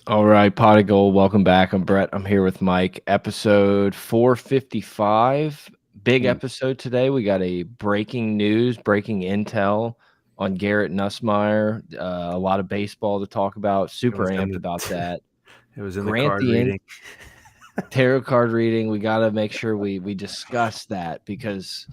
All right, Pot of Gold, welcome back. I'm Brett. I'm here with Mike. Episode 455. Big Mm, episode today. We got a breaking news, breaking intel on Garrett Nussmeyer. A lot of baseball to talk about. It Super was in amped the about that. it was in the Grant card the in reading. tarot card reading. We got to make sure we discuss that because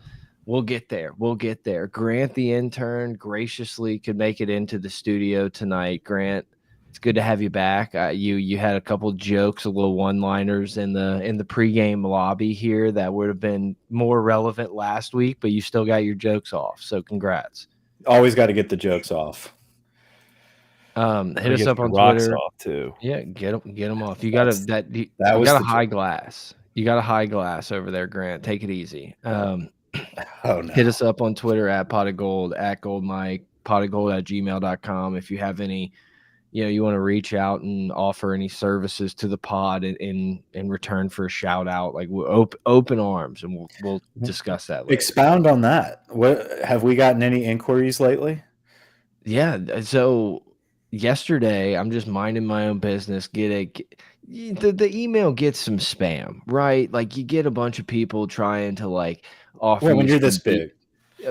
we'll get there. We'll get there. Grant the intern graciously could make it into the studio tonight. Grant, it's good to have you back. You had a couple jokes, a little one-liners in the pregame lobby here that would have been more relevant last week, but you still got your jokes off. So congrats. Always got to get the jokes off. Hit Gotta us get up your on rocks Twitter. off too. Yeah, get them off. You got That you was got a the high joke. glass. You got a high glass over there, Grant. Take it easy. Oh Hit no. us up on Twitter at pot of gold, at goldmike, potofgold@gmail.com. If you have any, you want to reach out and offer any services to the pod in return for a shout out, like we're open arms, and we'll discuss that later. Expound on that. What have we gotten any inquiries lately? Yeah. So yesterday, I'm just minding my own business. The email gets some spam, right? Like you get a bunch of people trying to like offer Well, when you you're this some big.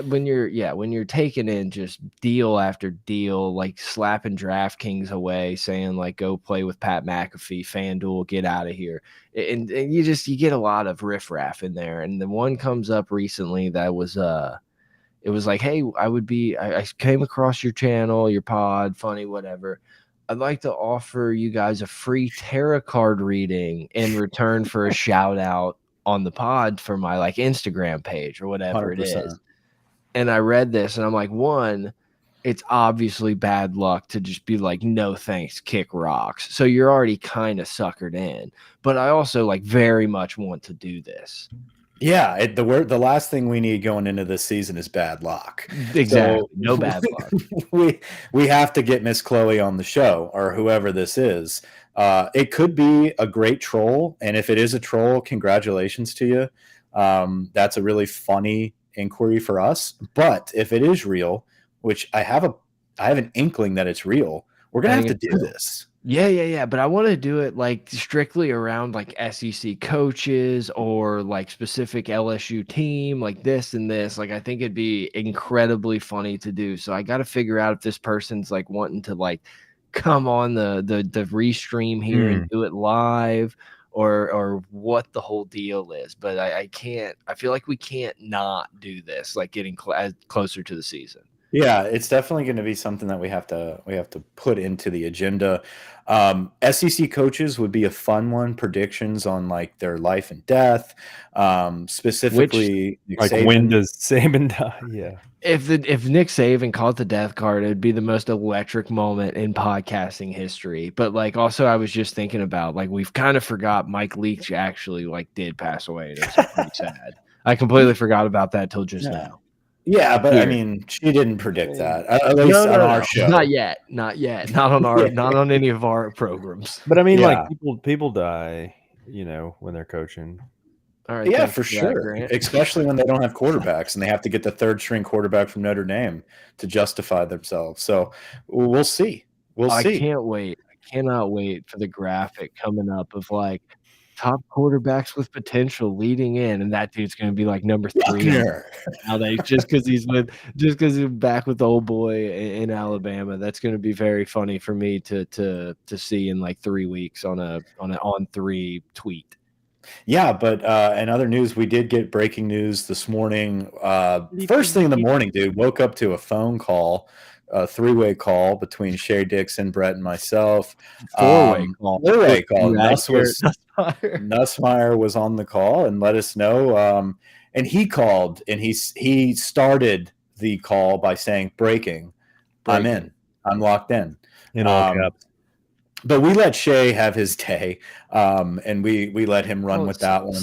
when you're taking in just deal after deal, like slapping DraftKings away, saying like go play with Pat McAfee, FanDuel, get out of here, and you get a lot of riffraff in there. And the one comes up recently that was it was like, hey, I came across your channel, your pod, funny, whatever. I'd like to offer you guys a free tarot card reading in return for a shout out on the pod for my like Instagram page or whatever it is. 100%. And I read this and I'm like, one, it's obviously bad luck to just be like, no thanks, kick rocks. So you're already kind of suckered in. But I also like very much want to do this. Yeah, the last thing we need going into this season is bad luck. Exactly. So No bad luck. we have to get Miss Chloe on the show or whoever this is. It could be a great troll, and if it is a troll, congratulations to you. That's a really funny inquiry for us. But if it is real, which I have an inkling that it's real, we're gonna have to do this. Yeah. But I want to do it like strictly around like SEC coaches or like specific LSU team, like this and this. Like I think it'd be incredibly funny to do. So I got to figure out if this person's like wanting to like come on the restream here and do it live or what the whole deal is. But I can't. I feel like we can't not do this. Like getting closer to the season. Yeah, it's definitely going to be something that we have to put into the agenda. SEC coaches would be a fun one. Predictions on like their life and death, specifically Nick Like Saban. when does Saban die? Yeah. If Nick Saban caught the death card, it'd be the most electric moment in podcasting history. But like, also, I was just thinking about like we've kind of forgot Mike Leach actually like did pass away. And it was pretty sad. I completely forgot about that till just now. Yeah, but Here. I mean, she didn't predict that. At least on our show. Not yet. Not on our not on any of our programs. But I mean, Yeah. like people die, when they're coaching. All right. Yeah, thanks for that, sure. Grant. Especially when they don't have quarterbacks and they have to get the third string quarterback from Notre Dame to justify themselves. So we'll see. I can't wait. I cannot wait for the graphic coming up of like top quarterbacks with potential leading in, and that dude's going to be like number 3. Now just because he's back with the old boy in Alabama. That's going to be very funny for me to see in like 3 weeks on an on3 tweet. Yeah, but in other news, we did get breaking news this morning. First thing in the morning, dude, woke up to a phone call, a 3-way call between Shay Dixon, Brett, and myself. 4-way call. 4-way call. Nussmeyer was on the call and let us know. And he called and he started the call by saying, breaking. I'm in. I'm locked in. In all caps. But we let Shay have his day, and we let him run with that one.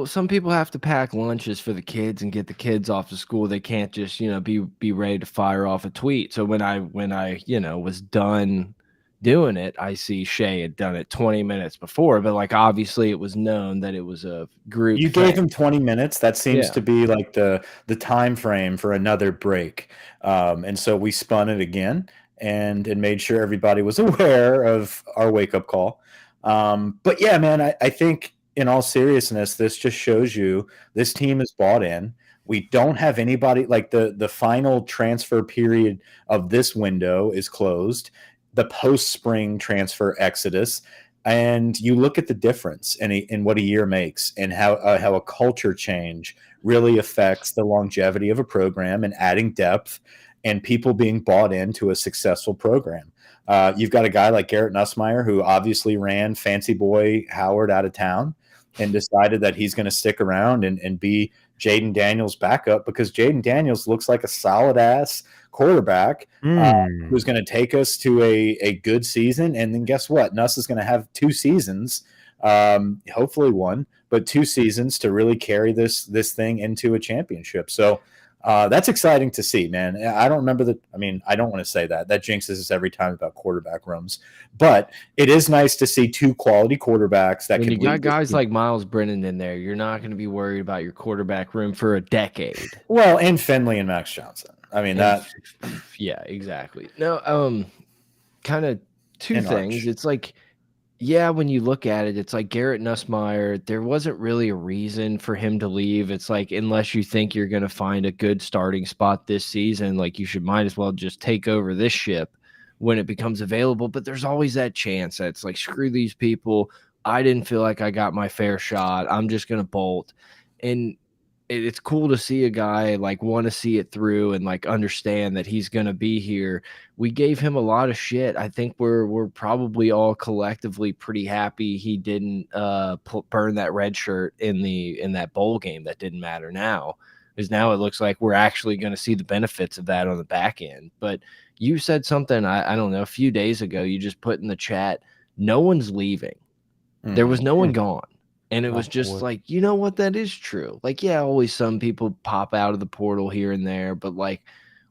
Some people have to pack lunches for the kids and get the kids off to school. They can't just be ready to fire off a tweet. So when I was done doing it, I see Shay had done it 20 minutes before. But like obviously it was known that it was a group. You gave him 20 minutes. That seems to be like the time frame for another break. And so we spun it again. and made sure everybody was aware of our wake-up call. But yeah, man, I think in all seriousness, this just shows you this team is bought in. We don't have anybody like the final transfer period of this window is closed, the post-spring transfer exodus, and you look at the difference in what a year makes and how a culture change really affects the longevity of a program and adding depth and people being bought into a successful program. You've got a guy like Garrett Nussmeier, who obviously ran Fancy Boy Howard out of town and decided that he's going to stick around and be Jaden Daniels' backup, because Jaden Daniels looks like a solid ass quarterback who's going to take us to a good season. And then guess what? Nuss is going to have 2 seasons, hopefully one, but 2 seasons to really carry this thing into a championship. So that's exciting to see, man. I don't remember that. I mean, I don't want to say that jinxes us every time about quarterback rooms, but it is nice to see 2 quality quarterbacks that when can. You got guys like Miles Brennan in there, you're not going to be worried about your quarterback room for a decade. Well, and Finley and Max Johnson. I mean, that. Yeah, exactly. No, kind of 2 things. Arch. It's like, yeah, when you look at it, it's like Garrett Nussmeier, there wasn't really a reason for him to leave. It's like, unless you think you're going to find a good starting spot this season, like you might as well just take over this ship when it becomes available. But there's always that chance that it's like, screw these people. I didn't feel like I got my fair shot. I'm just going to bolt. And it's cool to see a guy like want to see it through and like understand that he's going to be here. We gave him a lot of shit. I think we're probably all collectively pretty happy he didn't burn that red shirt in that bowl game. That didn't matter now, because now it looks like we're actually going to see the benefits of that on the back end. But you said something, I don't know, a few days ago, you just put in the chat, no one's leaving. There was no one gone. And it was just like, you know what? That is true. Like, yeah, always some people pop out of the portal here and there, but like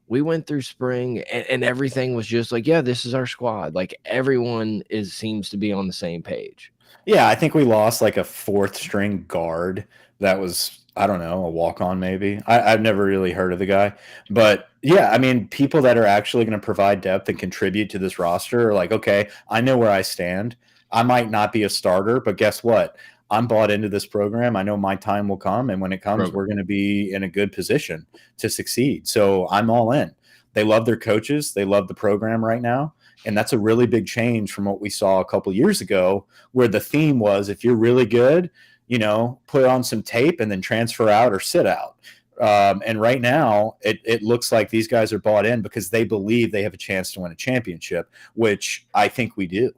we went through spring and everything was just like, yeah, this is our squad. Like everyone seems to be on the same page. Yeah, I think we lost like a 4th string guard that was, I don't know, a walk-on maybe. I've never really heard of the guy. But yeah, I mean, people that are actually going to provide depth and contribute to this roster are like, okay, I know where I stand. I might not be a starter, but guess what? I'm bought into this program. I know my time will come, and when it comes, we're going to be in a good position to succeed. So I'm all in. They love their coaches. They love the program right now. And that's a really big change from what we saw a couple years ago, where the theme was, if you're really good, you know, put on some tape and then transfer out or sit out. And right now, it looks like these guys are bought in because they believe they have a chance to win a championship, which I think we do.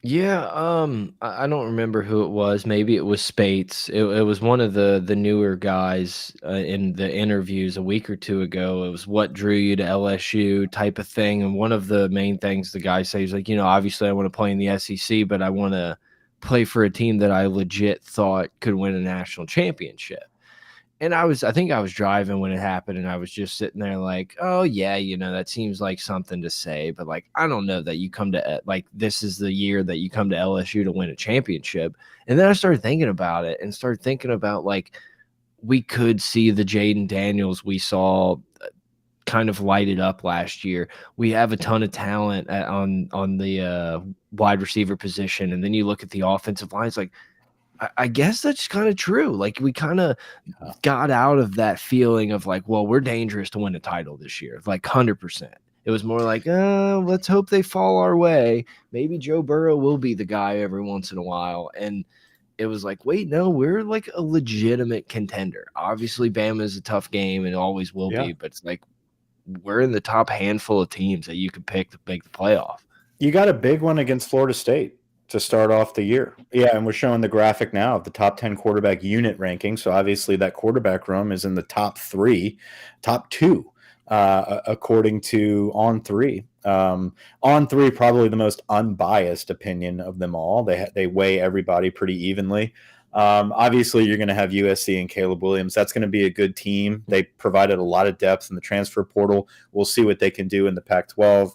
Yeah, I don't remember who it was. Maybe it was Spates. It was one of the newer guys in the interviews a week or 2 ago. It was what drew you to LSU type of thing. And one of the main things the guy says, like, you know, obviously I want to play in the SEC, but I want to play for a team that I legit thought could win a national championship. And I think I was driving when it happened, and I was just sitting there like, oh, yeah, you know, that seems like something to say. But, like, I don't know that you come to, like, this is the year that you come to LSU to win a championship. And then I started thinking about it and started thinking about, like, we could see the Jaden Daniels we saw kind of lighted up last year. We have a ton of talent on the wide receiver position. And then you look at the offensive lines, like, I guess that's kind of true. Like we kind of got out of that feeling of like, well, we're dangerous to win a title this year, like 100%. It was more like, let's hope they fall our way. Maybe Joe Burrow will be the guy every once in a while. And it was like, wait, no, we're like a legitimate contender. Obviously, Bama is a tough game and always will be, but it's like we're in the top handful of teams that you can pick to make the playoff. You got a big one against Florida State to start off the year. Yeah, and we're showing the graphic now of the top 10 quarterback unit ranking. So obviously that quarterback room is in the top 2, according to On3. On3, probably the most unbiased opinion of them all. They weigh everybody pretty evenly. Obviously, you're going to have USC and Caleb Williams. That's going to be a good team. They provided a lot of depth in the transfer portal. We'll see what they can do in the Pac-12.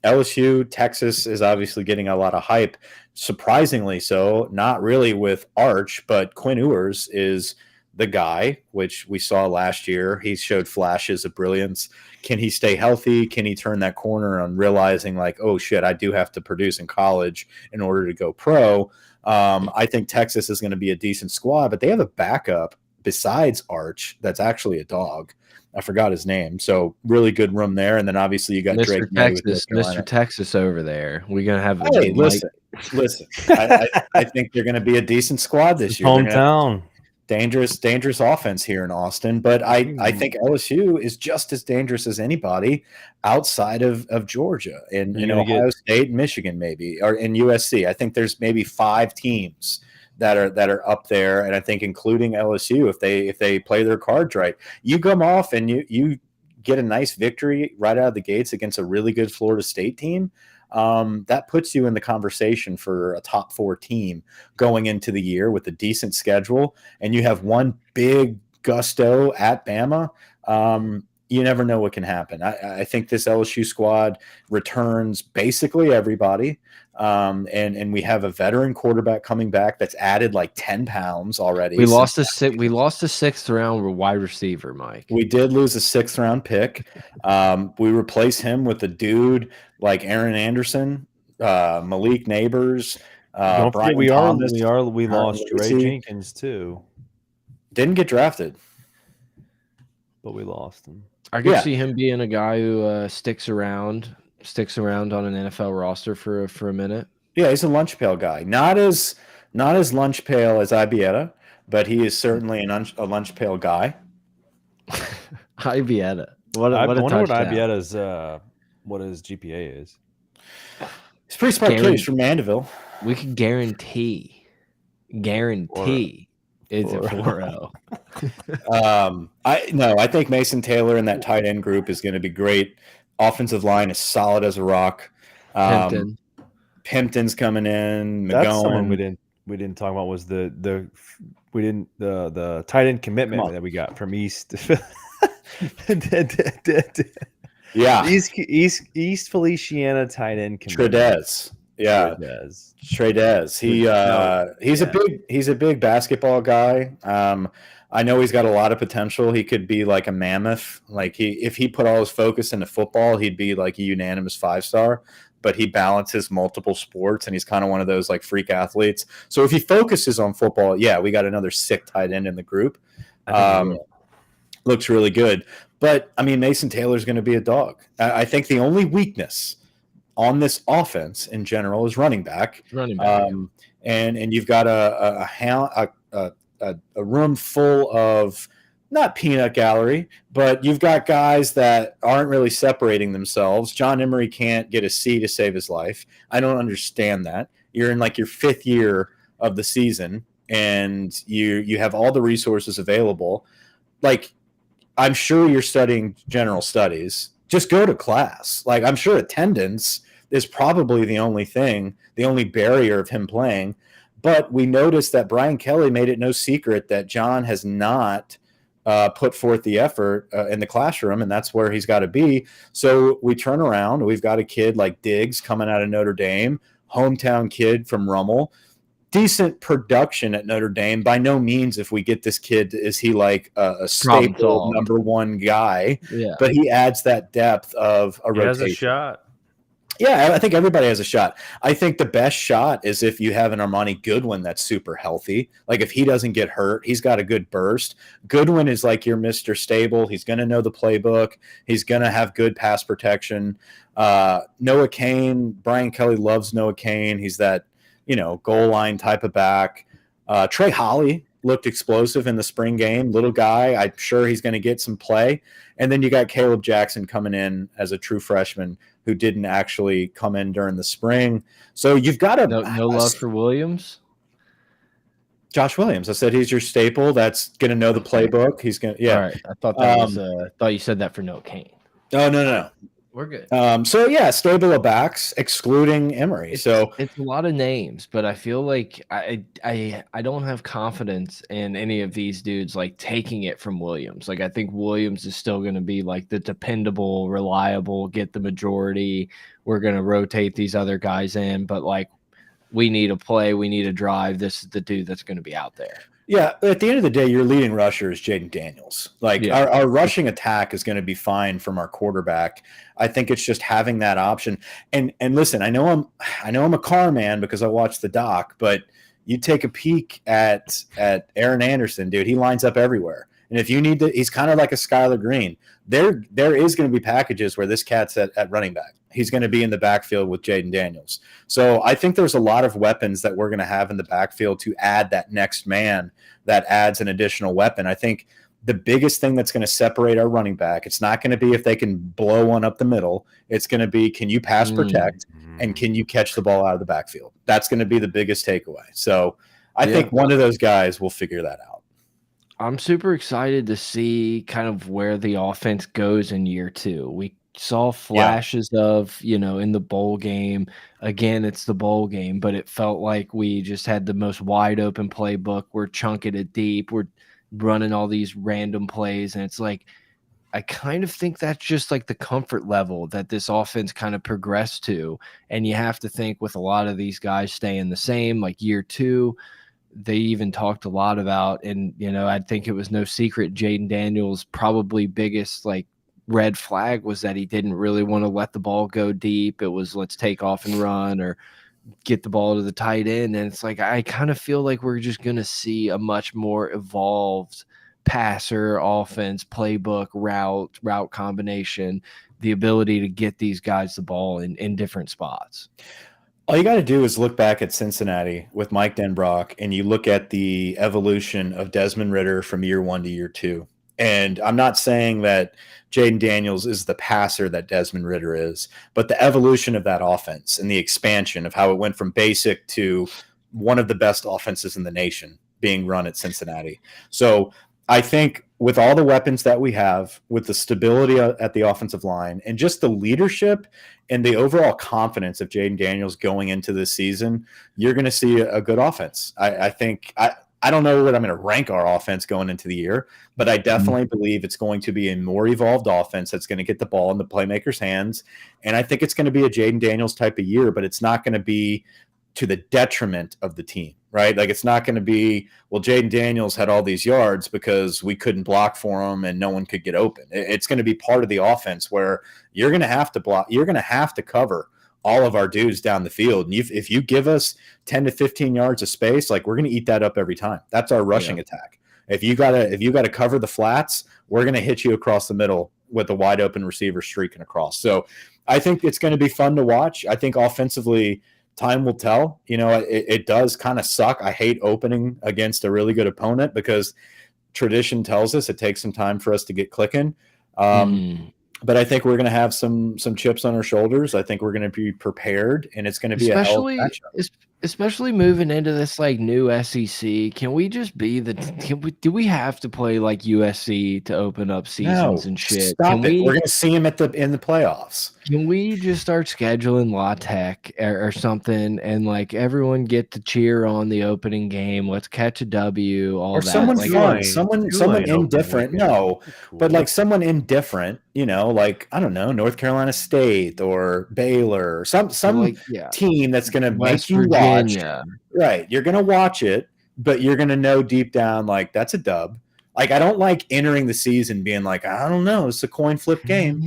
LSU, Texas is obviously getting a lot of hype. Surprisingly so, not really with Arch, but Quinn Ewers is the guy, which we saw last year. He showed flashes of brilliance. Can he stay healthy? Can he turn that corner on realizing like, oh shit, I do have to produce in college in order to go pro? I think Texas is going to be a decent squad, but they have a backup besides Arch that's actually a dog. I forgot his name. So really good room there. And then obviously you got Drake May with North Carolina. Mr. Texas over there. We're gonna have Hey, listen. I think they're going to be a decent squad this year. Hometown. Dangerous offense here in Austin. But I think LSU is just as dangerous as anybody outside of Georgia and Ohio State and Michigan maybe, or in USC. I think there's maybe 5 teams that are up there, and I think including LSU if they play their cards right. You come off and you get a nice victory right out of the gates against a really good Florida State team. That puts you in the conversation for a top 4 team going into the year with a decent schedule, and you have one big gusto at Bama. You never know what can happen. I think this LSU squad returns basically everybody. And we have a veteran quarterback coming back that's added like 10 pounds already. We lost a 6th round wide receiver, Mike. We did lose a 6th round pick. We replaced him with a dude like Aaron Anderson, Malik Neighbors. Don't forget we lost Ray Lucy. Jenkins too. Didn't get drafted, but we lost him. I could see him being a guy who sticks around on an NFL roster for a minute. Yeah, he's a lunch pail guy. Not as lunch pail as Ibieta, but he is certainly a lunch pail guy. Ibieta. I wonder what Ibieta's what his GPA is. He's pretty smart kid. He's from Mandeville. We could guarantee it's a 4.0. I think Mason Taylor and that tight end group is going to be great. Offensive line is solid as a rock. Pimpton's coming in. That's someone we didn't talk about was the tight end commitment that we got from East. Yeah, East Feliciana tight end commitment. Tredez. Yeah, Tredez. He's a big basketball guy. I know he's got a lot of potential. He could be like a mammoth. Like if he put all his focus into football, he'd be like a unanimous 5-star. But he balances multiple sports, and he's kind of one of those like freak athletes. So if he focuses on football, yeah, we got another sick tight end in the group. Looks really good. But I mean, Mason Taylor's going to be a dog. I think the only weakness on this offense in general is running back. And you've got a room full of not peanut gallery, but you've got guys that aren't really separating themselves. John Emery can't get a C to save his life. I don't understand that. You're in like your 5th year of the season, and you have all the resources available. Like, I'm sure you're studying general studies. Just go to class. Like, I'm sure attendance is probably the only barrier of him playing. But we noticed that Brian Kelly made it no secret that John has not put forth the effort in the classroom, and that's where he's got to be. So we turn around. We've got a kid like Diggs coming out of Notre Dame, hometown kid from Rummel. Decent production at Notre Dame. By no means, if we get this kid, is he like a staple number 1 guy. Yeah. But he adds that depth of a rotation. He has a shot. Yeah, I think everybody has a shot. I think the best shot is if you have an Armani Goodwin that's super healthy. Like if he doesn't get hurt, he's got a good burst. Goodwin is like your Mr. Stable. He's going to know the playbook. He's going to have good pass protection. Noah Cain, Brian Kelly loves Noah Cain. He's that, goal line type of back. Trey Holly looked explosive in the spring game. Little guy. I'm sure he's going to get some play. And then you got Caleb Jackson coming in as a true freshman who didn't actually come in during the spring. So you've got no love for Williams. Josh Williams. I said he's your staple. That's going to know the playbook. He's going to, yeah. All right. I thought that was. Thought you said that for Noah Cain. Oh no. We're good. So yeah, stable of backs, excluding Emery. It's a lot of names, but I feel like I don't have confidence in any of these dudes like taking it from Williams. Like I think Williams is still going to be like the dependable, reliable, get the majority. We're going to rotate these other guys in, but like we need a play, we need a drive. This is the dude that's going to be out there. Yeah, at the end of the day, your leading rusher is Jaden Daniels. Like our rushing attack is going to be fine from our quarterback. I think it's just having that option. And listen, I know I'm a car man because I watched the doc, but you take a peek at Aaron Anderson, dude. He lines up everywhere. And if you need to, he's kind of like a Skylar Green. There is going to be packages where this cat's at running back. He's going to be in the backfield with Jaden Daniels. So I think there's a lot of weapons that we're going to have in the backfield to add that next man that adds an additional weapon. I think the biggest thing that's going to separate our running back, it's not going to be if they can blow one up the middle. It's going to be, can you pass protect and can you catch the ball out of the backfield? That's going to be the biggest takeaway. So I think one of those guys will figure that out. I'm super excited to see kind of where the offense goes in year 2. We saw flashes of, in the bowl game. Again, it's the bowl game, but it felt like we just had the most wide open playbook. We're chunking it deep. We're running all these random plays. And it's like, I kind of think that's just like the comfort level that this offense kind of progressed to. And you have to think with a lot of these guys staying the same, like year 2, they even talked a lot about, and, I think it was no secret, Jaden Daniels' probably biggest like red flag was that he didn't really want to let the ball go deep. It was, let's take off and run or get the ball to the tight end. And it's like, I kind of feel like we're just going to see a much more evolved passer offense, playbook, route combination, the ability to get these guys the ball in different spots. All you got to do is look back at Cincinnati with Mike Denbrock, and you look at the evolution of Desmond Ridder from year 1 to year 2. And I'm not saying that Jaden Daniels is the passer that Desmond Ridder is, but the evolution of that offense and the expansion of how it went from basic to one of the best offenses in the nation being run at Cincinnati. So I think with all the weapons that we have, with the stability at the offensive line and just the leadership and the overall confidence of Jaden Daniels going into this season, you're going to see a good offense. I don't know what I'm going to rank our offense going into the year, but I definitely believe it's going to be a more evolved offense that's going to get the ball in the playmakers' hands. And I think it's going to be a Jaden Daniels type of year, but it's not going to be to the detriment of the team, right? Like, it's not going to be, well, Jaden Daniels had all these yards because we couldn't block for him and no one could get open. It's going to be part of the offense where you're going to have to block, you're going to have to cover all of our dudes down the field. And if you give us 10 to 15 yards of space, like, we're going to eat that up every time. That's our rushing attack. If you gotta cover the flats, we're going to hit you across the middle with a wide open receiver streaking across. So I think it's going to be fun to watch. I think offensively, time will tell. It does kind of suck. I hate opening against a really good opponent because tradition tells us it takes some time for us to get clicking. But I think we're going to have some chips on our shoulders. I think we're going to be prepared, and it's going to be a hell of a matchup. Especially moving into this like new SEC. Can we just be do we have to play like USC to open up seasons and shit? Stop it. We're going to see them in the playoffs. Can we just start scheduling La Tech or something, and like everyone get to cheer on the opening game? Let's catch a W. Or that. Someone like, fun, someone indifferent. No, cool. But like someone indifferent. Like, I don't know, North Carolina State or Baylor, or some team that's going to make you watch. Right, you're going to watch it, but you're going to know deep down like that's a dub. Like, I don't like entering the season being like, I don't know, it's a coin flip game.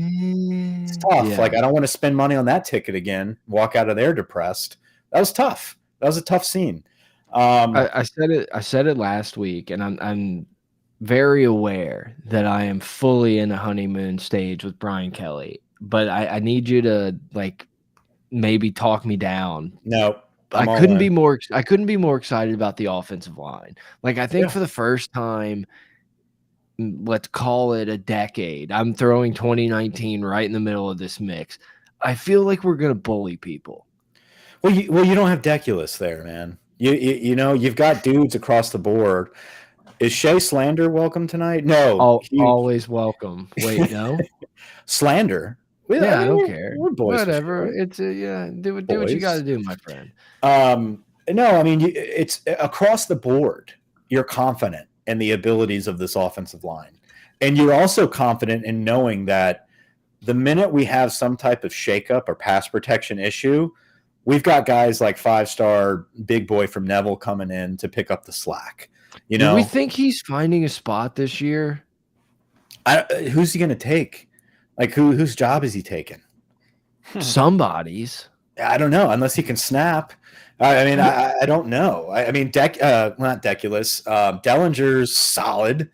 It's tough. Yeah. Like, I don't want to spend money on that ticket again, walk out of there depressed. That was tough. That was a tough scene. I said it last week, and I'm very aware that I am fully in a honeymoon stage with Brian Kelly, but I need you to like maybe talk me down. No. I couldn't be more excited about the offensive line. Like, I think for the first time, let's call it a decade, I'm throwing 2019 right in the middle of this mix. I feel like we're going to bully people. Well, you don't have Deculus there, man. You've got dudes across the board. Is Shea Slander welcome tonight? No. Always welcome. Wait, no? Slander? I don't care. We're boys. Whatever. It's do what you got to do, my friend. No, I mean, it's across the board. You're confident in the abilities of this offensive line, and you're also confident in knowing that the minute we have some type of shakeup or pass protection issue, we've got guys like 5-star big boy from Neville coming in to pick up the slack. Do we think he's finding a spot this year? Who's he going to take? Like whose job is he taking? Somebody's. I don't know, unless he can snap. I mean, I don't know. I mean, not Deculus. Dellinger's solid.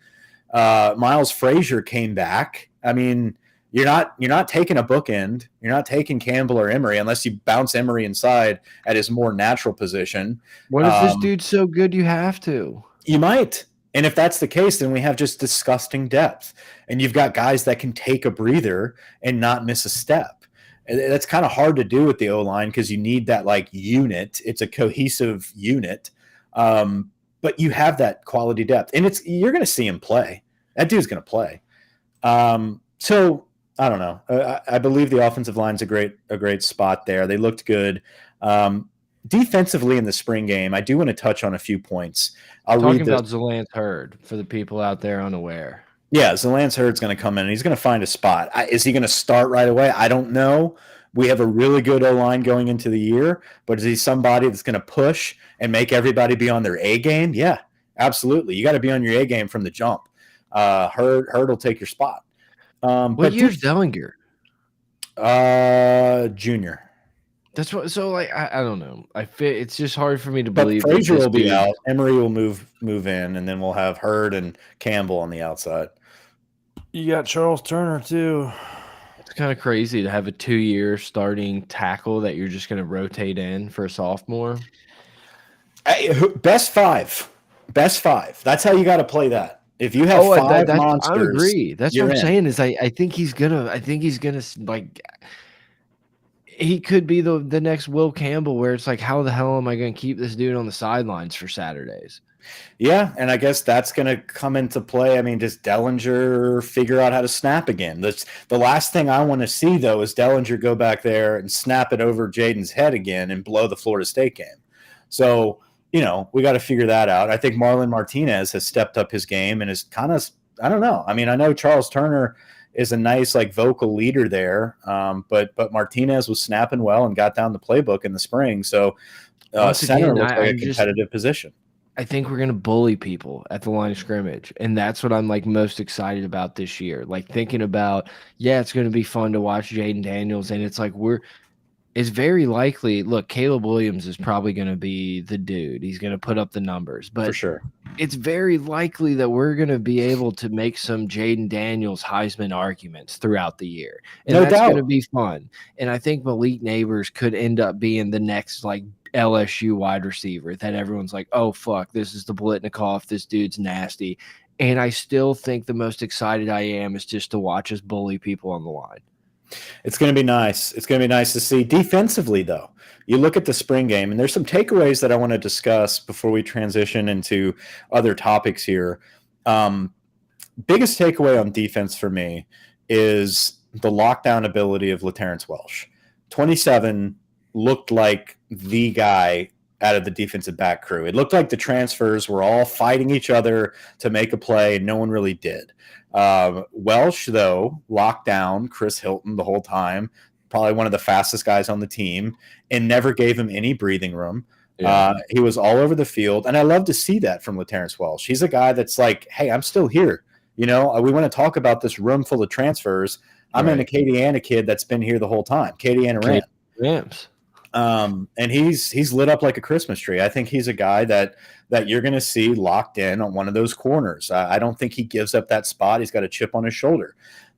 Miles Frazier came back. I mean, you're not taking a bookend. You're not taking Campbell or Emery unless you bounce Emery inside at his more natural position. What if this dude's so good you have to? You might. And if that's the case, then we have just disgusting depth. And you've got guys that can take a breather and not miss a step. And that's kind of hard to do with the O-line because you need that like unit. It's a cohesive unit. But you have that quality depth. And you're going to see him play. That dude's going to play. So I don't know. I believe the offensive line's a great spot there. They looked good. Defensively in the spring game, I do want to touch on a few points. Talking about Zalance Hurd for the people out there unaware. Yeah, Zalance Hurd's going to come in and he's going to find a spot. Is he going to start right away? I don't know. We have a really good O-line going into the year, but is he somebody that's going to push and make everybody be on their A game? Yeah, absolutely. You got to be on your A game from the jump. Hurd will take your spot. What year's Dellinger? Junior. That's what. So like, I don't know. It's just hard for me to believe. But Frazier will be out. Emery will move in, and then we'll have Hurd and Campbell on the outside. You got Charles Turner too. It's kind of crazy to have a 2-year starting tackle that you're just going to rotate in for a sophomore. Best five. That's how you got to play that. If you have five monsters, I agree. That's what I'm saying. Is I think he's gonna like. He could be the next Will Campbell, where it's like, how the hell am I going to keep this dude on the sidelines for Saturdays? Yeah, and I guess that's going to come into play. I mean, does Dellinger figure out how to snap again? The last thing I want to see, though, is Dellinger go back there and snap it over Jaden's head again and blow the Florida State game. So, we got to figure that out. I think Marlon Martinez has stepped up his game and is kind of, I don't know. I mean, I know Charles Turner is a nice like vocal leader there. But Martinez was snapping well and got down the playbook in the spring. So center looks like a competitive position. I think we're going to bully people at the line of scrimmage. And that's what I'm like most excited about this year. Like thinking about, it's going to be fun to watch Jaden Daniels. And it's like, it's very likely, look, Caleb Williams is probably going to be the dude. He's going to put up the numbers, but for sure, it's very likely that we're going to be able to make some Jaden Daniels Heisman arguments throughout the year. And that's going to be fun. And I think Malik Neighbors could end up being the next like LSU wide receiver that everyone's like, oh, fuck, this is the Blitnikoff. This dude's nasty. And I still think the most excited I am is just to watch us bully people on the line. It's going to be nice. It's going to be nice to see. Defensively, though, you look at the spring game, and there's some takeaways that I want to discuss before we transition into other topics here. Biggest takeaway on defense for me is the lockdown ability of LaTerrence Welsh. 27 looked like the guy out of the defensive back crew. It looked like the transfers were all fighting each other to make a play, and no one really did. Welsh, though, locked down Chris Hilton the whole time, probably one of the fastest guys on the team, and never gave him any breathing room. Yeah. He was all over the field, and I love to see that from LaTerrence Welsh. He's a guy that's like, hey, I'm still here. We want to talk about this room full of transfers. I'm in a Acadiana kid that's been here the whole time. Acadiana Rams. And he's lit up like a Christmas tree. I think he's a guy that you're going to see locked in on one of those corners. I don't think he gives up that spot. He's got a chip on his shoulder.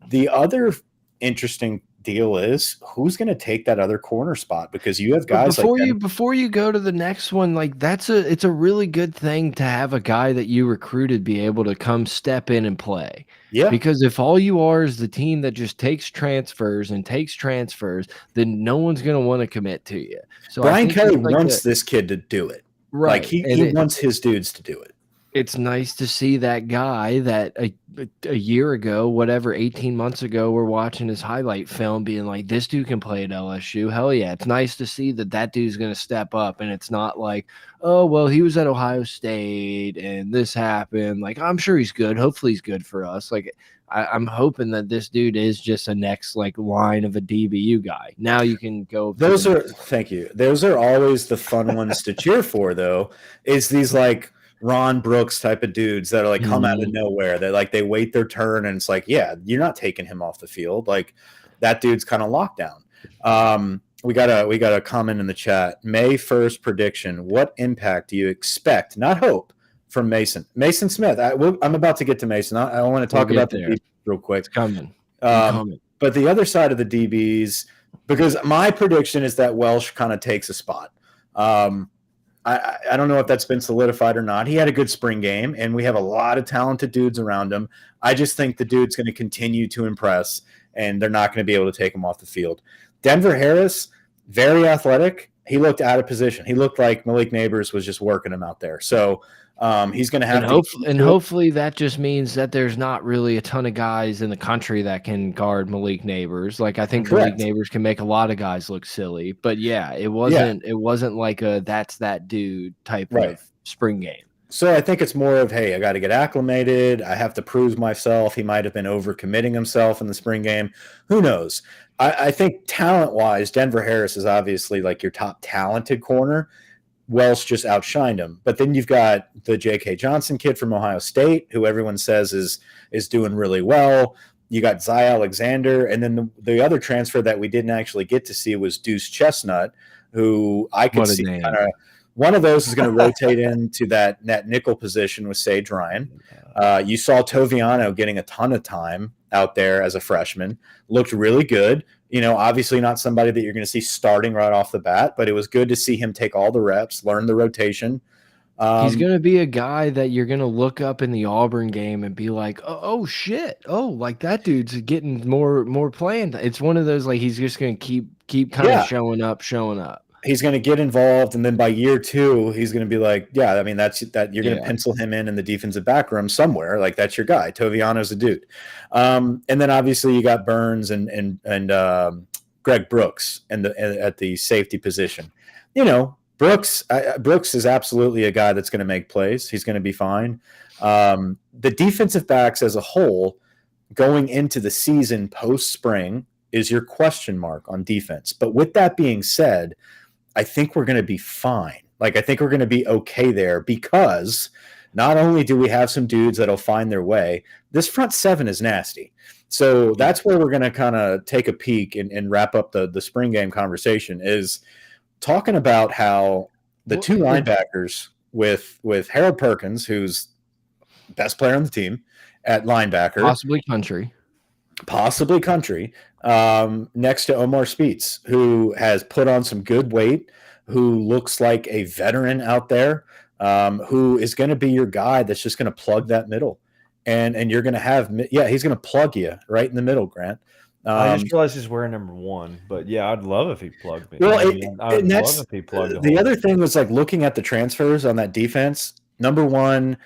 The other interesting deal is who's going to take that other corner spot, because you have guys before you go to the next one, like it's a really good thing to have a guy that you recruited be able to come step in and play. Yeah, because if all you are is the team that just takes transfers, then no one's going to want to commit to you. So Brian Kelly wants this kid to do it. Right. Like he wants his dudes to do it. It's nice to see that guy that a year ago, whatever, 18 months ago, we're watching his highlight film being like, this dude can play at LSU. Hell yeah. It's nice to see that that dude's going to step up. And it's not like, oh, well, he was at Ohio State and this happened. Like, I'm sure he's good. Hopefully he's good for us. Like, I'm hoping that this dude is just a next like line of a DBU guy. Now you can go. Thank you. Those are always the fun ones to cheer for, though, is these like Ron Brooks type of dudes that are like come out of nowhere. That like they wait their turn and it's like, yeah, you're not taking him off the field. Like that dude's kind of locked down. We got a comment in the chat. May 1st prediction. What impact do you expect, not hope, from Mason Smith? I'm about to get to Mason. I want to talk about the DBs real quick. It's coming. But the other side of the DBs, because my prediction is that Welsh kind of takes a spot. I don't know if that's been solidified or not. He had a good spring game, and we have a lot of talented dudes around him. I just think the dude's going to continue to impress, and they're not going to be able to take him off the field. Denver Harris, very athletic. He looked out of position. He looked like Malik Neighbors was just working him out there. So he's going to have hopefully that just means that there's not really a ton of guys in the country that can guard Malik Neighbors. Like I think Malik Neighbors can make a lot of guys look silly, but yeah, it wasn't like a that's that dude type of spring game. So I think it's more of, hey, I got to get acclimated. I have to prove myself. He might have been overcommitting himself in the spring game. Who knows? I think talent-wise, Denver Harris is obviously like your top talented corner. Welsh just outshined him. But then you've got the J.K. Johnson kid from Ohio State, who everyone says is doing really well. You got Zy Alexander. And then the other transfer that we didn't actually get to see was Deuce Chestnut, who I could see kind of – one of those is going to rotate into that nickel position with Sage Ryan. You saw Toviano getting a ton of time out there as a freshman. Looked really good. You know, obviously not somebody that you're going to see starting right off the bat, but it was good to see him take all the reps, learn the rotation. He's going to be a guy that you're going to look up in the Auburn game and be like, oh shit. Oh, like that dude's getting more playing. It's one of those, like, he's just going to keep kind of showing up. He's going to get involved, and then by year 2, he's going to be like, yeah, I mean, that's that you're going to pencil him in the defensive back room somewhere. Like that's your guy. Toviano's a dude. And then obviously you got Burns and Greg Brooks at the safety position. You know, Brooks is absolutely a guy that's going to make plays. He's going to be fine. The defensive backs as a whole going into the season post spring is your question mark on defense. But with that being said, I think we're going to be fine. Like, I think we're going to be okay there because not only do we have some dudes that'll find their way, this front 7 is nasty. So that's where we're going to kind of take a peek and wrap up the spring game conversation, is talking about how the two linebackers with Harold Perkins, who's best player on the team at linebacker. Possibly country, next to Omar Speets, who has put on some good weight, who looks like a veteran out there, who is going to be your guy that's just going to plug that middle. And you're going to have – he's going to plug you right in the middle, Grant. I just realized he's wearing number 1, but yeah, I'd love if he plugged me. Well, I'd love if he plugged the other thing was like looking at the transfers on that defense. Number 1,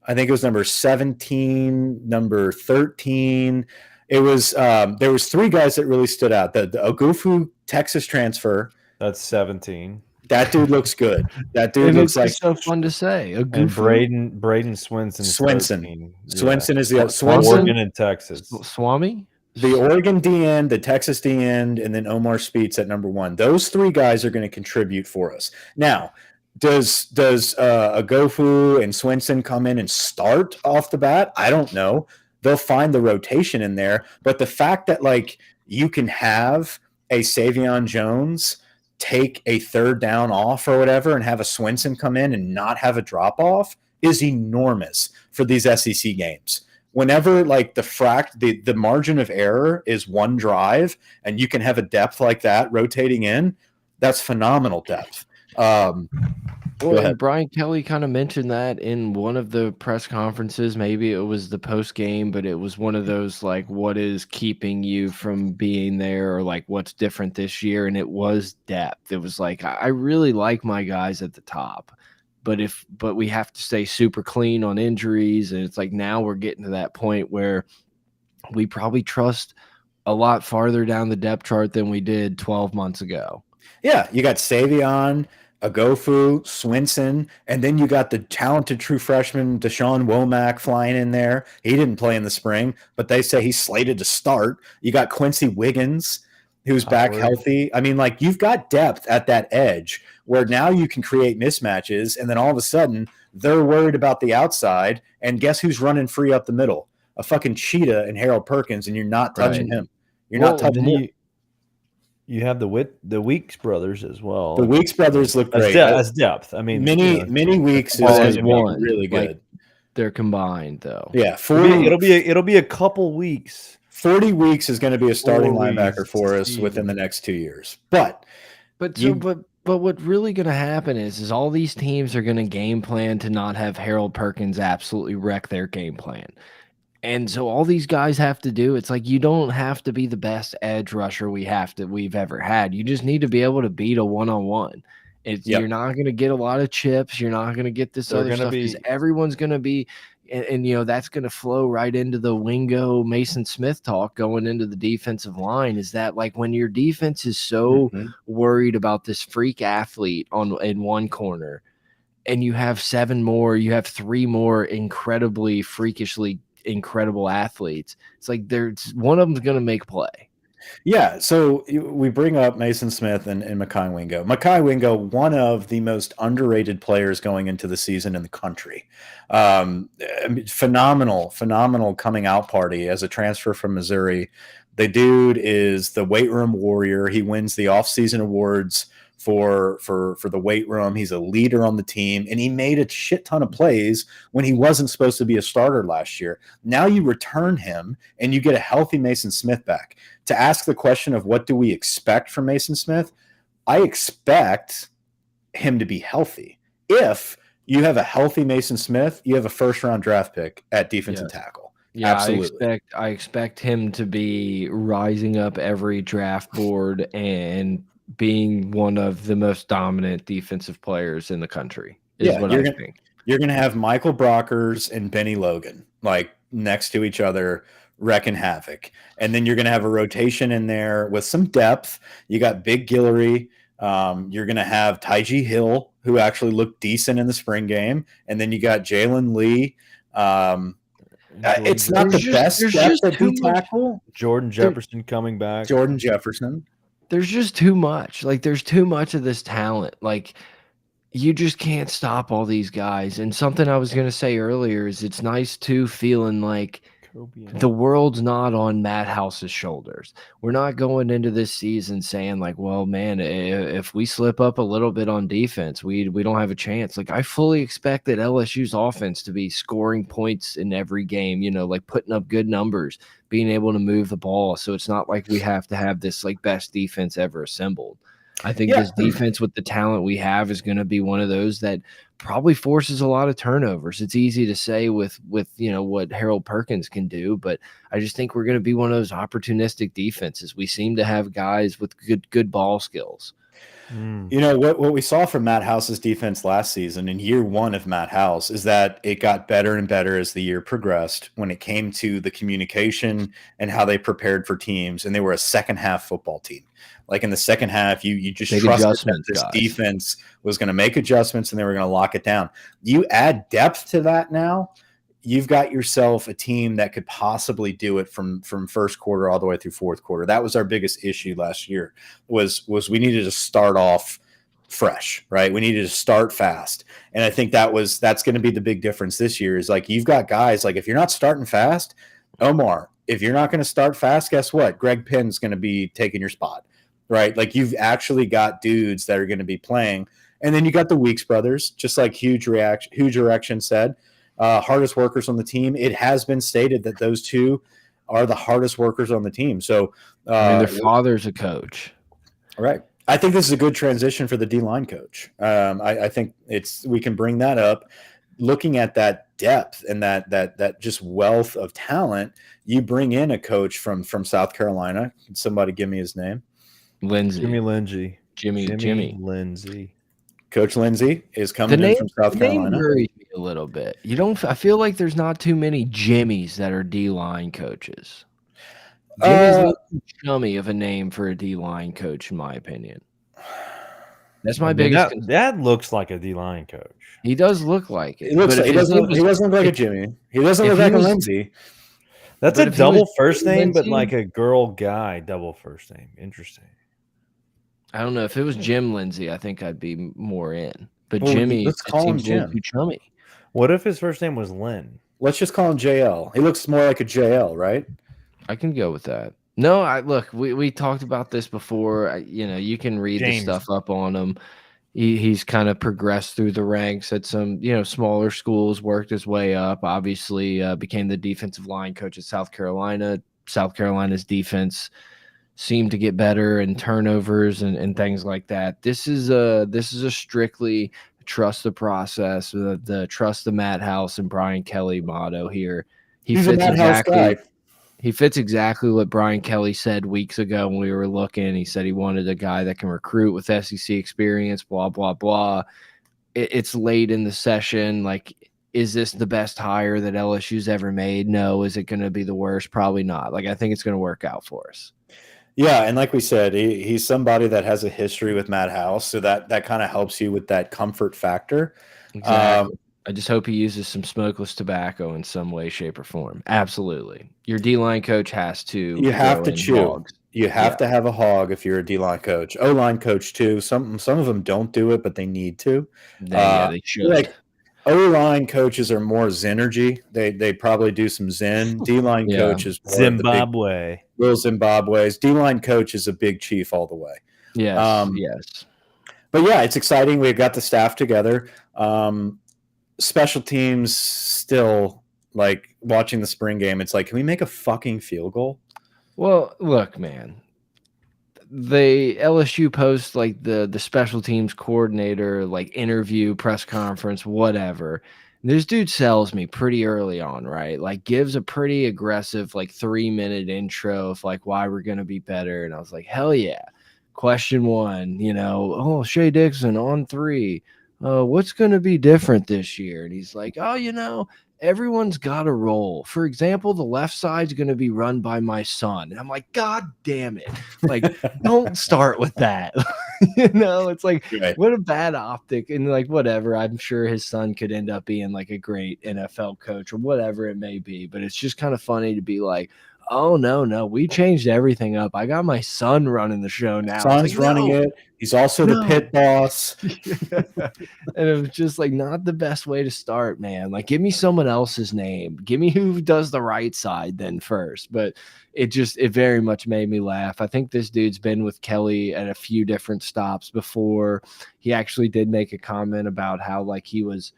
I think it was number 17, number 13 – it was there was 3 guys that really stood out. The Ogufu Texas transfer. That's 17. That dude looks good. That dude looks like so fun to say. Ogufu. And Braden Swinson. Swinson is the Swinson, Oregon and Texas. Swami? The Oregon D end, the Texas D end, and then Omar Speets at number 1. Those 3 guys are going to contribute for us. Now, does Ogufu and Swinson come in and start off the bat? I don't know. They'll find the rotation in there. But the fact that, like, you can have a Savion Jones take a 3rd down off or whatever and have a Swinson come in and not have a drop-off is enormous for these SEC games. Whenever, like, the margin of error is 1 drive and you can have a depth like that rotating in, that's phenomenal depth. Well, Brian Kelly kind of mentioned that in one of the press conferences. Maybe it was the post game, but it was one of those like, what is keeping you from being there, or like what's different this year? And it was depth. It was like, I really like my guys at the top, but we have to stay super clean on injuries. And it's like now we're getting to that point where we probably trust a lot farther down the depth chart than we did 12 months ago. Yeah, you got Savion, Agofu, Swinson, and then you got the talented true freshman Deshaun Womack flying in there. He didn't play in the spring, but they say he's slated to start. You got Quincy Wiggins, who's back healthy. I mean, like, you've got depth at that edge where now you can create mismatches, and then all of a sudden they're worried about the outside, and guess who's running free up the middle? A fucking cheetah and Harold Perkins, and you're not touching him. You're not touching him. You have the Weeks brothers as well. The Weeks brothers look great. That's depth. I mean, mini Weeks is one really good. Like, they're combined though. Yeah, it'll be a couple weeks. 40 Weeks is going to be a starting linebacker for us within the next 2 years. But what's really going to happen is all these teams are going to game plan to not have Harold Perkins absolutely wreck their game plan. And so all these guys have to do, it's like you don't have to be the best edge rusher we've ever had. You just need to be able to beat a one-on-one. You're not going to get a lot of chips. You're not going to get this other stuff because everyone's going to be, and you know that's going to flow right into the Wingo Mason Smith talk going into the defensive line. Is that like when your defense is so worried about this freak athlete in one corner, and you have 3 more incredibly freakishly incredible athletes, it's like there's one of them's going to make play. Yeah, so we bring up Mason Smith and Mekhi Wingo. Mekhi Wingo, one of the most underrated players going into the season in the country. Phenomenal coming out party as a transfer from Missouri. The dude is the weight room warrior. He wins the offseason awards for the weight room. He's a leader on the team, and he made a shit ton of plays when he wasn't supposed to be a starter last year. Now you return him, and you get a healthy Mason Smith back. To ask the question of what do we expect from Mason Smith, I expect him to be healthy. If you have a healthy Mason Smith, you have a first-round draft pick at defensive tackle. Yeah, absolutely. I expect him to be rising up every draft board and being one of the most dominant defensive players in the country is what I think. You're going to have Michael Brockers and Benny Logan like next to each other wrecking havoc. And then you're going to have a rotation in there with some depth. You got Big Guillory. You're going to have Tyjee Hill, who actually looked decent in the spring game. And then you got Jalen Lee. It's not the best depth at D tackle. Jordan Jefferson coming back. Jordan Jefferson. There's just too much. Like, there's too much of this talent. Like, you just can't stop all these guys. And something I was going to say earlier is it's nice, too, feeling like the world's not on Matt House's shoulders. We're not going into this season saying, like, well, man, if we slip up a little bit on defense, we don't have a chance. Like, I fully expect that LSU's offense to be scoring points in every game, you know, like putting up good numbers, being able to move the ball. So it's not like we have to have this like best defense ever assembled. I think this defense with the talent we have is going to be one of those that probably forces a lot of turnovers. It's easy to say with you know what Harold Perkins can do, but I just think we're going to be one of those opportunistic defenses. We seem to have guys with good ball skills. You know, what we saw from Matt House's defense last season in year one of Matt House is that it got better and better as the year progressed when it came to the communication and how they prepared for teams. And they were a second half football team. Like in the second half, you just trusted that this defense was going to make adjustments and they were going to lock it down. You add depth to that now, you've got yourself a team that could possibly do it from first quarter all the way through fourth quarter. That was our biggest issue last year was we needed to start off fresh, right? We needed to start fast. And I think that's going to be the big difference this year is like, you've got guys like, if you're not starting fast, Omar, if you're not going to start fast, guess what? Greg Pinn's going to be taking your spot, right? Like you've actually got dudes that are going to be playing. And then you got the Weeks brothers, just like Huge Erection said, hardest workers on the team. It has been stated that those two are the hardest workers on the team. So their father's a coach. Right. I think this is a good transition for the D-line coach. I think we can bring that up. Looking at that depth and that just wealth of talent, you bring in a coach from South Carolina. Can somebody give me his name? Lindsay. Jimmy Lindsay. Jimmy. Lindsay. Coach Lindsey is coming in from South Carolina. The name worries me a little bit. I feel like there's not too many Jimmies that are D-line coaches. Jimmy's a little chummy of a name for a D-line coach, in my opinion. That's my biggest concern. That looks like a D-line coach. He does look like it. He doesn't look like a Jimmy. He doesn't look like a Lindsey. That's a double first name, but like a girl guy double first name. Interesting. I don't know. If it was Jim Lindsay, I think I'd be more in. But Jimmy, let's call him Jim. Too chummy. What if his first name was Lynn? Let's just call him JL. He looks more like a JL, right? I can go with that. No, look, we talked about this before. You can read the stuff up on him. He's kind of progressed through the ranks at some, smaller schools, worked his way up, obviously became the defensive line coach at South Carolina. South Carolina's defense seemed to get better and turnovers and things like that. This is a strictly trust the process, the trust the Matt House and Brian Kelly motto here. He's a Matt House guy. He fits exactly what Brian Kelly said weeks ago when we were looking. He said he wanted a guy that can recruit with SEC experience, blah, blah, blah. It's late in the session. Like, is this the best hire that LSU's ever made? No. Is it going to be the worst? Probably not. Like, I think it's going to work out for us. Yeah, and like we said, he's somebody that has a history with Matt House, so that kind of helps you with that comfort factor. Exactly. I just hope he uses some smokeless tobacco in some way, shape, or form. Absolutely. Your D-line coach has to. You have to chew. Hogs. You have to have a hog if you're a D-line coach. O-line coach too. Some of them don't do it, but they need to. They should. Like O-line coaches are more Zenergy. They probably do some Zen. D-line coach is more Zimbabwe. Little Zimbabwe's. D-line coach is a big chief all the way. Yes. Yes. But yeah, it's exciting. We've got the staff together. Special teams still, like, watching the spring game, it's like, can we make a fucking field goal? Well, look, man, the LSU post, like, the special teams coordinator, like, interview, press conference, whatever. This dude sells me pretty early on, right? Like, gives a pretty aggressive, like, 3-minute intro of, like, why we're going to be better. And I was like, hell yeah. Question one, Shea Dixon on 3. What's going to be different this year? And he's like, everyone's got a role. For example, the left side's going to be run by my son. And I'm like, God damn it. Like, don't start with that. It's like, what a bad optic. And like, whatever, I'm sure his son could end up being like a great NFL coach or whatever it may be. But it's just kind of funny to be like, oh, no, we changed everything up. I got my son running the show now. Son's running it. He's also the pit boss. And it was just like not the best way to start, man. Like, give me someone else's name. Give me who does the right side then first. But it very much made me laugh. I think this dude's been with Kelly at a few different stops before. He actually did make a comment about how, like, he was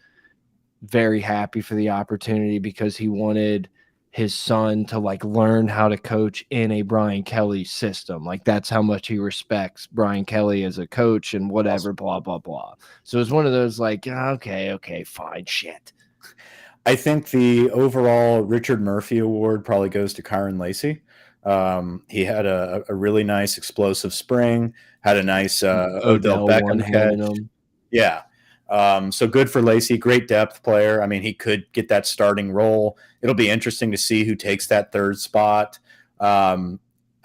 very happy for the opportunity because he wanted his son to, like, learn how to coach in a Brian Kelly system. Like, that's how much he respects Brian Kelly as a coach and whatever, blah, blah, blah. So it's one of those, like, okay, fine, shit. I think the overall Richard Murphy Award probably goes to Kyron Lacey. He had a really nice explosive spring, had a nice Odell Beckham catch. Yeah. So good for Lacey, great depth player. I mean, he could get that starting role. It'll be interesting to see who takes that third spot. Like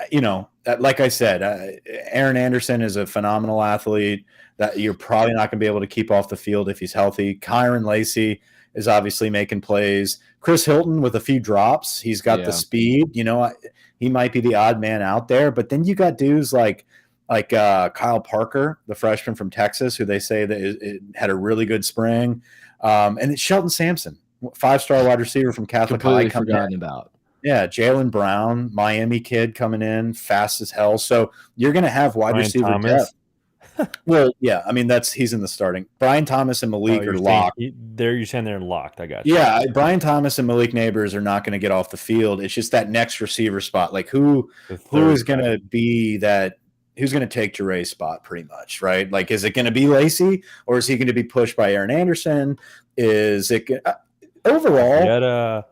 I said, Aaron Anderson is a phenomenal athlete that you're probably not going to be able to keep off the field if he's healthy. Kyron Lacey is obviously making plays. Chris Hilton with a few drops. He's got the speed. He might be the odd man out there, but then you got dudes like Kyle Parker, the freshman from Texas, who they say that it had a really good spring. And it's Shelton Sampson, 5-star wide receiver from Catholic High. Forgotten about. Yeah, Jalen Brown, Miami kid coming in, fast as hell. So you're going to have wide receiver depth. Well, yeah, I mean, he's in the starting. Brian Thomas and Malik are locked. You're saying they're locked. I got you. Yeah, Brian Thomas and Malik Neighbors are not going to get off the field. It's just that next receiver spot. Like, who is going to be that? Who's going to take Jeray's spot pretty much, right? Like, is it going to be Lacey or is he going to be pushed by Aaron Anderson? Is it overall?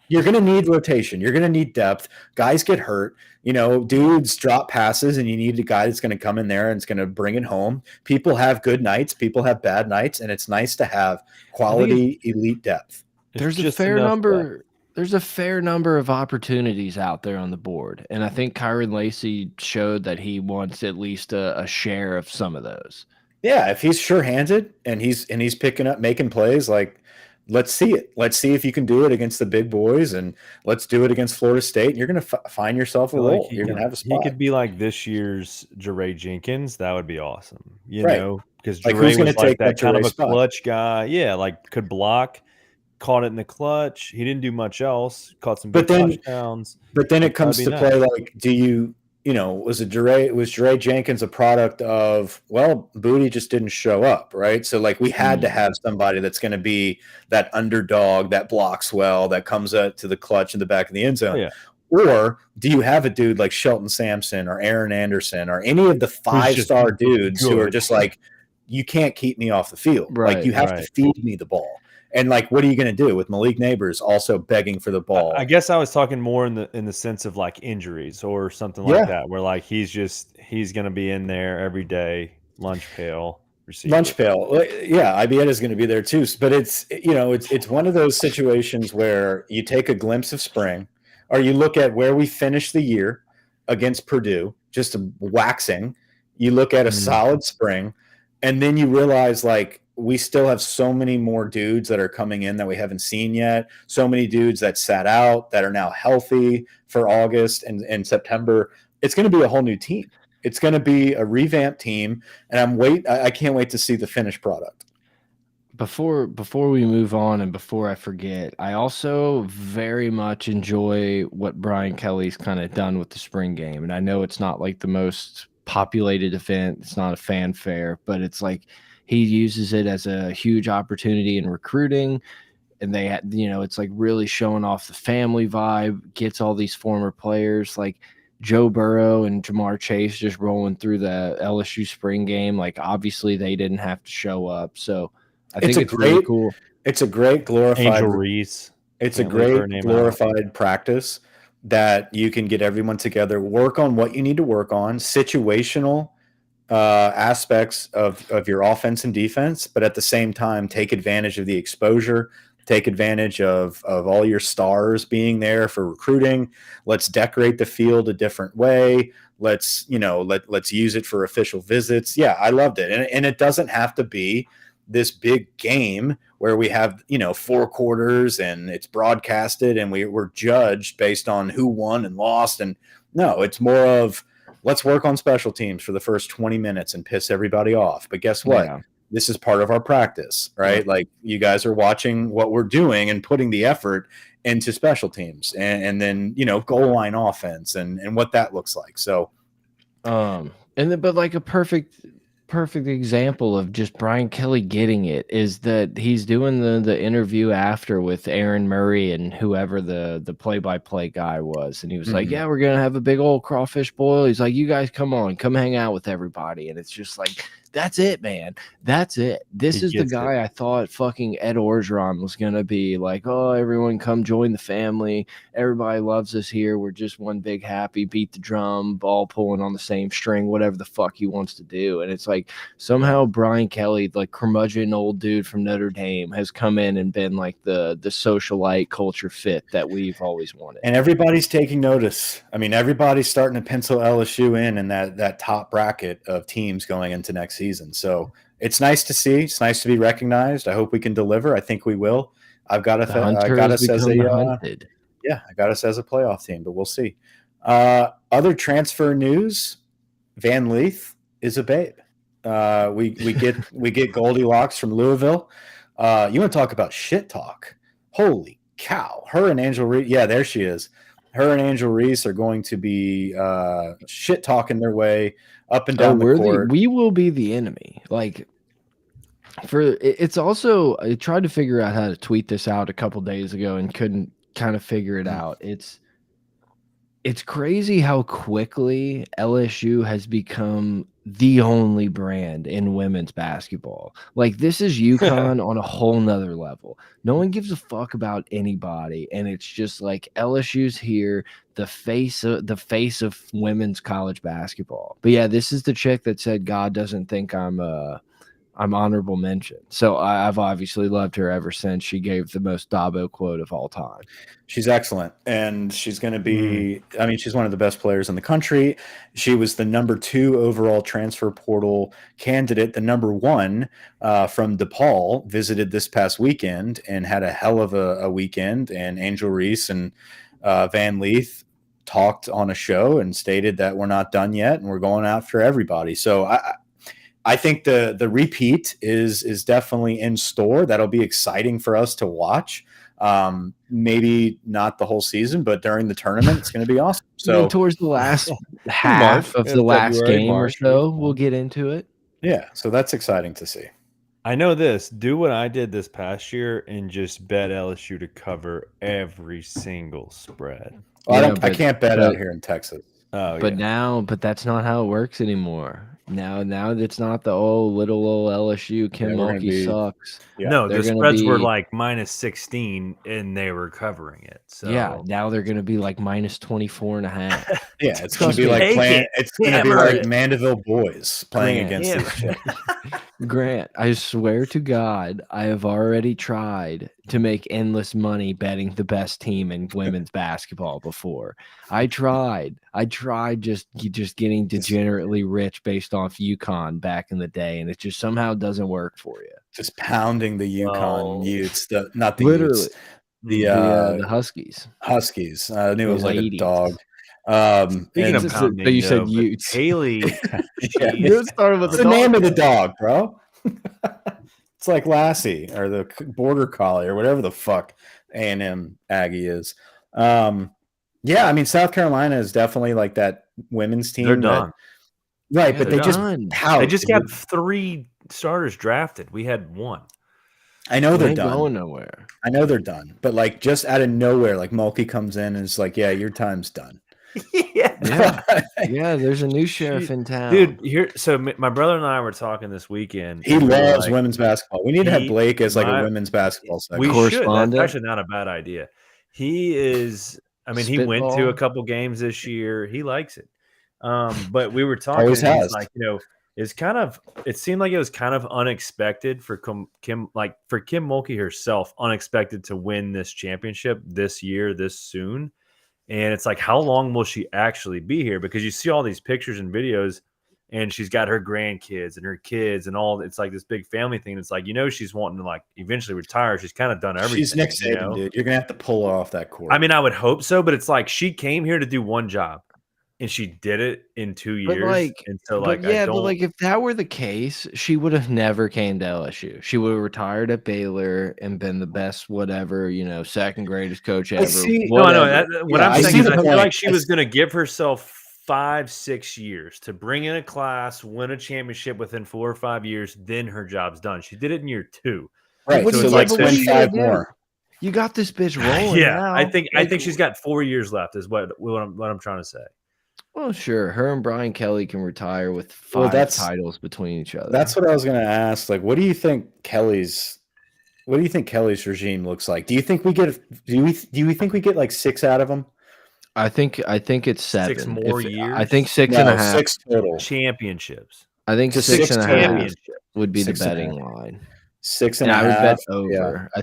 You're going to need rotation. You're going to need depth. Guys get hurt. You know, dudes drop passes, and you need a guy that's going to come in there and it's going to bring it home. People have good nights. People have bad nights, and it's nice to have quality elite depth. There's a fair number. There's a fair number of opportunities out there on the board, and I think Kyron Lacey showed that he wants at least a share of some of those. Yeah, if he's sure-handed and he's picking up, making plays, like, let's see it. Let's see if you can do it against the big boys, and let's do it against Florida State. And you're going to find yourself a role. You're going to have a spot. He could be like this year's Jare Jenkins. That would be awesome, you know, because like, Jare who's was like that kind of a spot? clutch guy. Yeah, like could block, caught it in the clutch. He didn't do much else. Caught some big touchdowns. But then it comes to play, like, do you know, was Jare Jenkins a product of, well, Booty just didn't show up, right? So, like, we had to have somebody that's going to be that underdog that blocks well, that comes up to the clutch in the back of the end zone. Yeah. Or do you have a dude like Shelton Sampson or Aaron Anderson or any of the 5-star dudes who are just like, you can't keep me off the field. Right, like, you have to feed me the ball. And, like, what are you going to do with Malik Neighbors also begging for the ball? I guess I was talking more in the sense of like injuries or something like that, where like he's going to be in there every day, lunch pail receiver. Lunch pail, yeah. Ibietta's going to be there too, but it's, you know, it's one of those situations where you take a glimpse of spring, or you look at where we finished the year against Purdue, just waxing. You look at a solid spring, and then you realize, like, we still have so many more dudes that are coming in that we haven't seen yet. So many dudes that sat out that are now healthy for August and September. It's going to be a whole new team. It's going to be a revamped team, and I can't wait to see the finished product. Before we move on, and before I forget, I also very much enjoy what Brian Kelly's kind of done with the spring game. And I know it's not like the most populated event. It's not a fanfare, but it's like, he uses it as a huge opportunity in recruiting, and they had, you know, it's like really showing off the family vibe, gets all these former players like Joe Burrow and Jamar Chase just rolling through the LSU spring game. Like, obviously they didn't have to show up. So I think it's really cool. It's a great glorified Angel Reese. It's a great glorified practice that you can get everyone together, work on what you need to work on, situational aspects of your offense and defense, but at the same time take advantage of the exposure, take advantage of all your stars being there for recruiting. Let's decorate the field a different way. Let's, you know, let's use it for official visits. Yeah, I loved it. And it doesn't have to be this big game where we have, you know, 4 quarters and it's broadcasted and we're judged based on who won and lost. And no, it's more of, let's work on special teams for the first 20 minutes and piss everybody off. But guess what? Yeah. This is part of our practice, right? Yeah. Like, you guys are watching what we're doing and putting the effort into special teams and then, you know, goal line offense and what that looks like. So, but like a perfect example of just Brian Kelly getting it is that he's doing the interview after with Aaron Murray and whoever the play-by-play guy was, and he was like, yeah, we're gonna have a big old crawfish boil. He's like, you guys come hang out with everybody. And it's just like, that's it, man. That's it. This is the guy I thought fucking Ed Orgeron was going to be like, oh, everyone come join the family. Everybody loves us here. We're just one big happy, beat the drum, ball pulling on the same string, whatever the fuck he wants to do. And it's like, somehow Brian Kelly, like curmudgeon old dude from Notre Dame, has come in and been like the socialite culture fit that we've always wanted. And everybody's taking notice. I mean, everybody's starting to pencil LSU in that top bracket of teams going into next season. So it's nice to see. It's nice to be recognized. I hope we can deliver. I think we will. I got us as a playoff team, but we'll see. Other transfer news: Van Leith is a babe. We get Goldilocks from Louisville. You want to talk about shit talk? Holy cow! Her and Angel Reese. Yeah, there she is. Her and Angel Reese are going to be shit talking their way up and down the court. We will be the enemy. Like, it's also, I tried to figure out how to tweet this out a couple days ago and couldn't kind of figure it out. It's crazy how quickly LSU has become the only brand in women's basketball. Like, this is UConn on a whole nother level. No one gives a fuck about anybody, and it's just like LSU's here, the face of women's college basketball. But yeah, this is the chick that said God doesn't think I'm honorable mention. So I've obviously loved her ever since she gave the most Dabo quote of all time. She's excellent, and she's going to be. I mean, she's one of the best players in the country. She was the #2 overall transfer portal candidate. The #1 from DePaul visited this past weekend and had a hell of a weekend. And Angel Reese and Van Leith talked on a show and stated that we're not done yet and we're going after everybody. So I think the repeat is definitely in store. That'll be exciting for us to watch. Maybe not the whole season, but during the tournament, it's going to be awesome. So towards the last half of the last game or so, we'll get into it. Yeah, so that's exciting to see. I know this. Do what I did this past year and just bet LSU to cover every single spread. Well, I can't bet out here in Texas. Oh, but that's not how it works anymore. Now it's not the little old LSU. Kim Mulkey sucks. Yeah. No, the spreads were like -16 and they were covering it. So yeah, now they're going to be like -24.5. Yeah, it's going to be like it's going to be like Mandeville boys playing against these chicks. Grant, I swear to God, I have already tried to make endless money betting the best team in women's basketball before. I tried just getting degenerately rich based off UConn back in the day, and it just somehow doesn't work for you. Just pounding the UConn Utes, not the literally Utes, the Huskies. Huskies. I knew it was like a dog. Speaking of pounding, you said Utes. Haley, you started with the name of the dog, bro. It's like Lassie or the Border Collie or whatever the fuck A&M Aggie is. Yeah, I mean, South Carolina is definitely like that women's team. They're done. Right, but they just they just got 3 starters drafted. We had 1. I know they're done. Going nowhere. I know they're done, but like just out of nowhere, like Mulkey comes in and is like, "Yeah, your time's done." Yeah. There's a new sheriff in town, dude. So my brother and I were talking this weekend. He loves women's basketball. We need to have Blake as like a women's basketball segment. We should. That's actually not a bad idea. He is. I mean, he went to a couple games this year. He likes it. But we were talking. Always has. He's like, it's kind of. It seemed like it was kind of unexpected for Kim Mulkey herself, unexpected to win this championship this year, this soon. And it's like, how long will she actually be here? Because you see all these pictures and videos, and she's got her grandkids and her kids and all. It's like this big family thing. It's like, she's wanting to like eventually retire. She's kind of done everything. She's Nick Saban, dude. You're gonna have to pull her off that court. I mean, I would hope so, but it's like she came here to do one job, and she did it in 2 years. But if that were the case, she would have never came to LSU. She would have retired at Baylor and been the best, whatever, second greatest coach ever. What I'm saying is, I feel like she was going to give herself 5-6 years to bring in a class, win a championship within 4 or 5 years. Then her job's done. She did it in year 2. Right. So it's like win 5 more. You got this bitch rolling. Yeah, now. I think she's got 4 years left. Is what I'm trying to say. Well, sure. Her and Brian Kelly can retire with 5 titles between each other. That's what I was going to ask. Like, what do you think Kelly's regime looks like? Do you think we get like 6 out of him? I think it's 7. 6 more years. I think 6.5. 6 total championships. I think 6.5 would be the betting line. 6.5. I would bet over. Yeah. I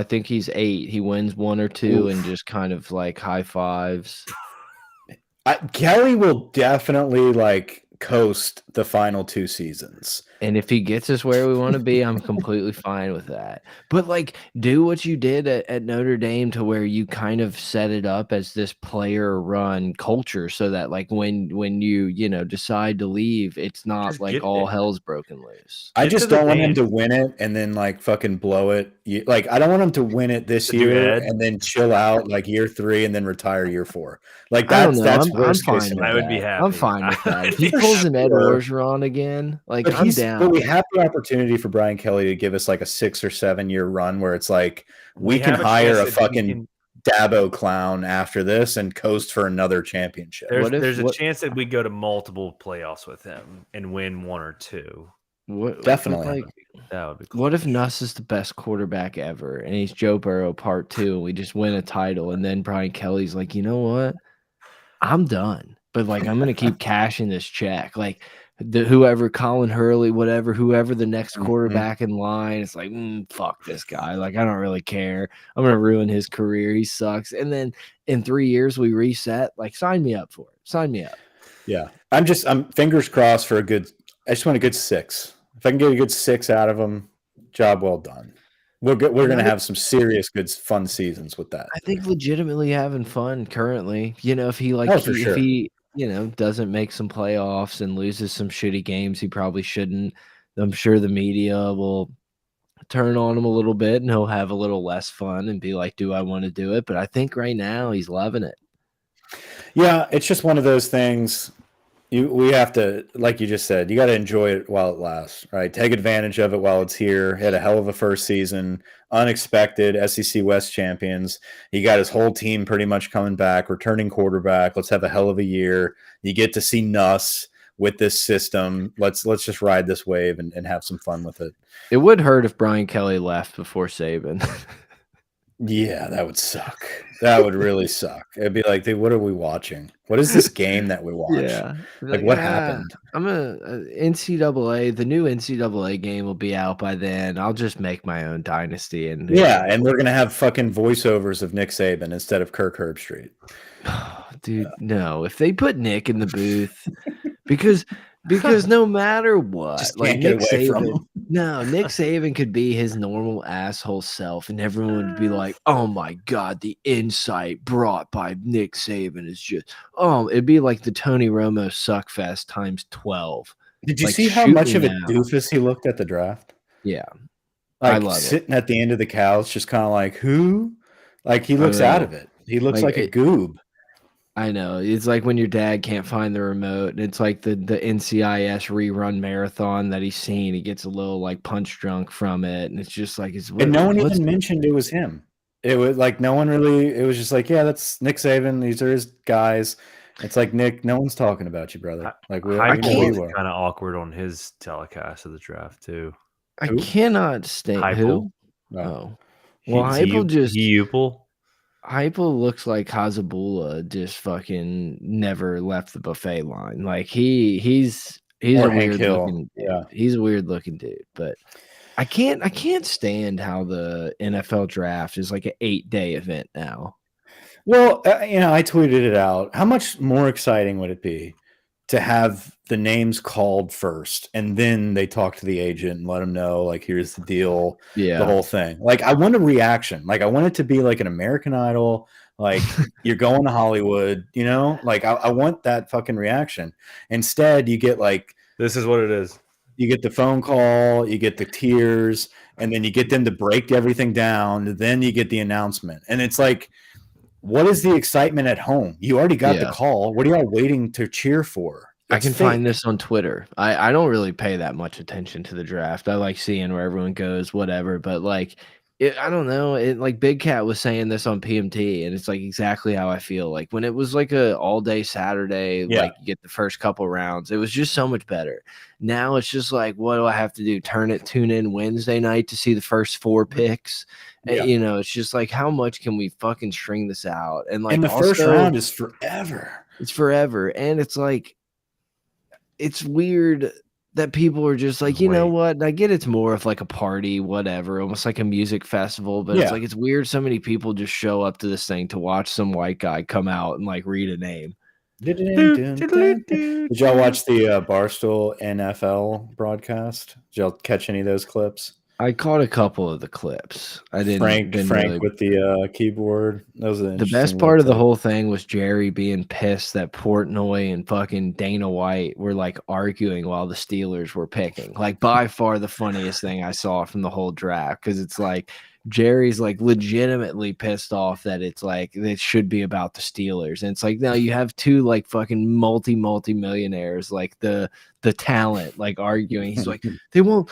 think he's 8. He wins 1 or 2 and just kind of like high fives. Kelly will definitely like coast the final 2 seasons. And if he gets us where we want to be, I'm completely fine with that. But like, do what you did at Notre Dame to where you kind of set it up as this player-run culture, so that like when you decide to leave, it's not just like all hell's broken loose. I just don't want him to win it and then like fucking blow it. Like, I don't want him to win it this year and then chill out like year 3 and then retire year 4. Like that's worst case scenario. I would be happy. I'm fine with that. If he pulls an Ed Orgeron again, like I'm down. But we have the opportunity for Brian Kelly to give us like a 6 or 7 year run where it's like we can hire a fucking Dabo clown after this and coast for another championship. There's a chance that we go to multiple playoffs with him and win 1 or 2. Definitely. That would be cool. What if Nuss is the best quarterback ever and he's Joe Burrow part 2 and we just win a title and then Brian Kelly's like, you know what? I'm done. But like I'm gonna keep cashing this check. Like whoever Colin Hurley, whoever the next quarterback in line, it's like, fuck this guy. Like I don't really care. I'm gonna ruin his career. He sucks. And then in 3 years we reset. Like sign me up for it. Sign me up. Yeah. I'm fingers crossed for I just want a good 6. If I can get a good 6 out of them, job well done. We're going to have some serious good fun seasons with that. I think legitimately having fun currently. You know, if he sure. if he doesn't make some playoffs and loses some shitty games he probably shouldn't, I'm sure the media will turn on him a little bit and he'll have a little less fun and be like, do I want to do it? But I think right now he's loving it. Yeah, it's just one of those things. We have to, like you just said, you got to enjoy it while it lasts, right? Take advantage of it while it's here. Had a hell of a first season, unexpected SEC West champions. He got his whole team pretty much coming back, returning quarterback. Let's have a hell of a year. You get to see Nuss with this system. Let's just ride this wave and have some fun with it. It would hurt if Brian Kelly left before Saban. Yeah, that would suck. That would really suck. It'd be like, what are we watching? What is this game that we watch? Yeah. Like what happened? I'm NCAA. The new NCAA game will be out by then. I'll just make my own dynasty. And we're going to have fucking voiceovers of Nick Saban instead of Kirk Herbstreit. Dude, no. If they put Nick in the booth, because no matter what, like Nick Saban could be his normal asshole self, and everyone would be like, "Oh my god, the insight brought by Nick Saban is just it'd be like the Tony Romo suckfest times 12." Did you see how much of a doofus he looked at the draft? Yeah, like I love sitting at the end of the couch, just kind of like, who? Like he looks out of it. He looks like a goob. I know. It's like when your dad can't find the remote, and it's like the NCIS rerun marathon that he's seen. He gets a little like punch drunk from it, and it's just like and no one even mentioned it was him. It was like no one really. It was just like, yeah, that's Nick Saban. These are his guys. It's like, Nick, no one's talking about you, brother. Like we know who you are. Kind of awkward on his telecast of the draft too. I cannot stand who. Oh, well, Heupel looks like Hazabula just fucking never left the buffet line. Like he's a weird looking dude. Yeah. He's a weird looking dude. But I can't stand how the NFL draft is like an 8-day event now. Well, I tweeted it out. How much more exciting would it be to have the names called first and then they talk to the agent and let them know, like, here's the deal, the whole thing. Like, I want a reaction. Like, I want it to be like an American Idol, like you're going to Hollywood, like I want that fucking reaction. Instead, you get like, this is what it is. You get the phone call, you get the tears, and then you get them to break everything down. Then you get the announcement. And it's like, what is the excitement at home? You already got the call. What are y'all waiting to cheer for? I can find this on Twitter. I don't really pay that much attention to the draft. I like seeing where everyone goes, whatever. But like, I don't know. Like Big Cat was saying this on PMT, and it's like exactly how I feel. Like when it was like a all day Saturday, like you get the first couple rounds, it was just so much better. Now it's just like, what do I have to do? Tune in Wednesday night to see the first 4 picks. Yeah. It's just like, how much can we fucking string this out? And like, the first round is forever. It's forever, and it's like, it's weird that people are just like, you know what? And I get it's more of like a party, whatever, almost like a music festival. But it's like, it's weird. So many people just show up to this thing to watch some white guy come out and like read a name. Did y'all watch the Barstool NFL broadcast? Did y'all catch any of those clips? I caught a couple of the clips. I didn't. Frank really... with the keyboard. That was the best part of the whole thing was Jerry being pissed that Portnoy and fucking Dana White were like arguing while the Steelers were picking. Like by far the funniest thing I saw from the whole draft, because it's like Jerry's like legitimately pissed off that it's like it should be about the Steelers, and it's like, now you have 2 like fucking multi-millionaires, like the talent, like arguing. He's like, they won't.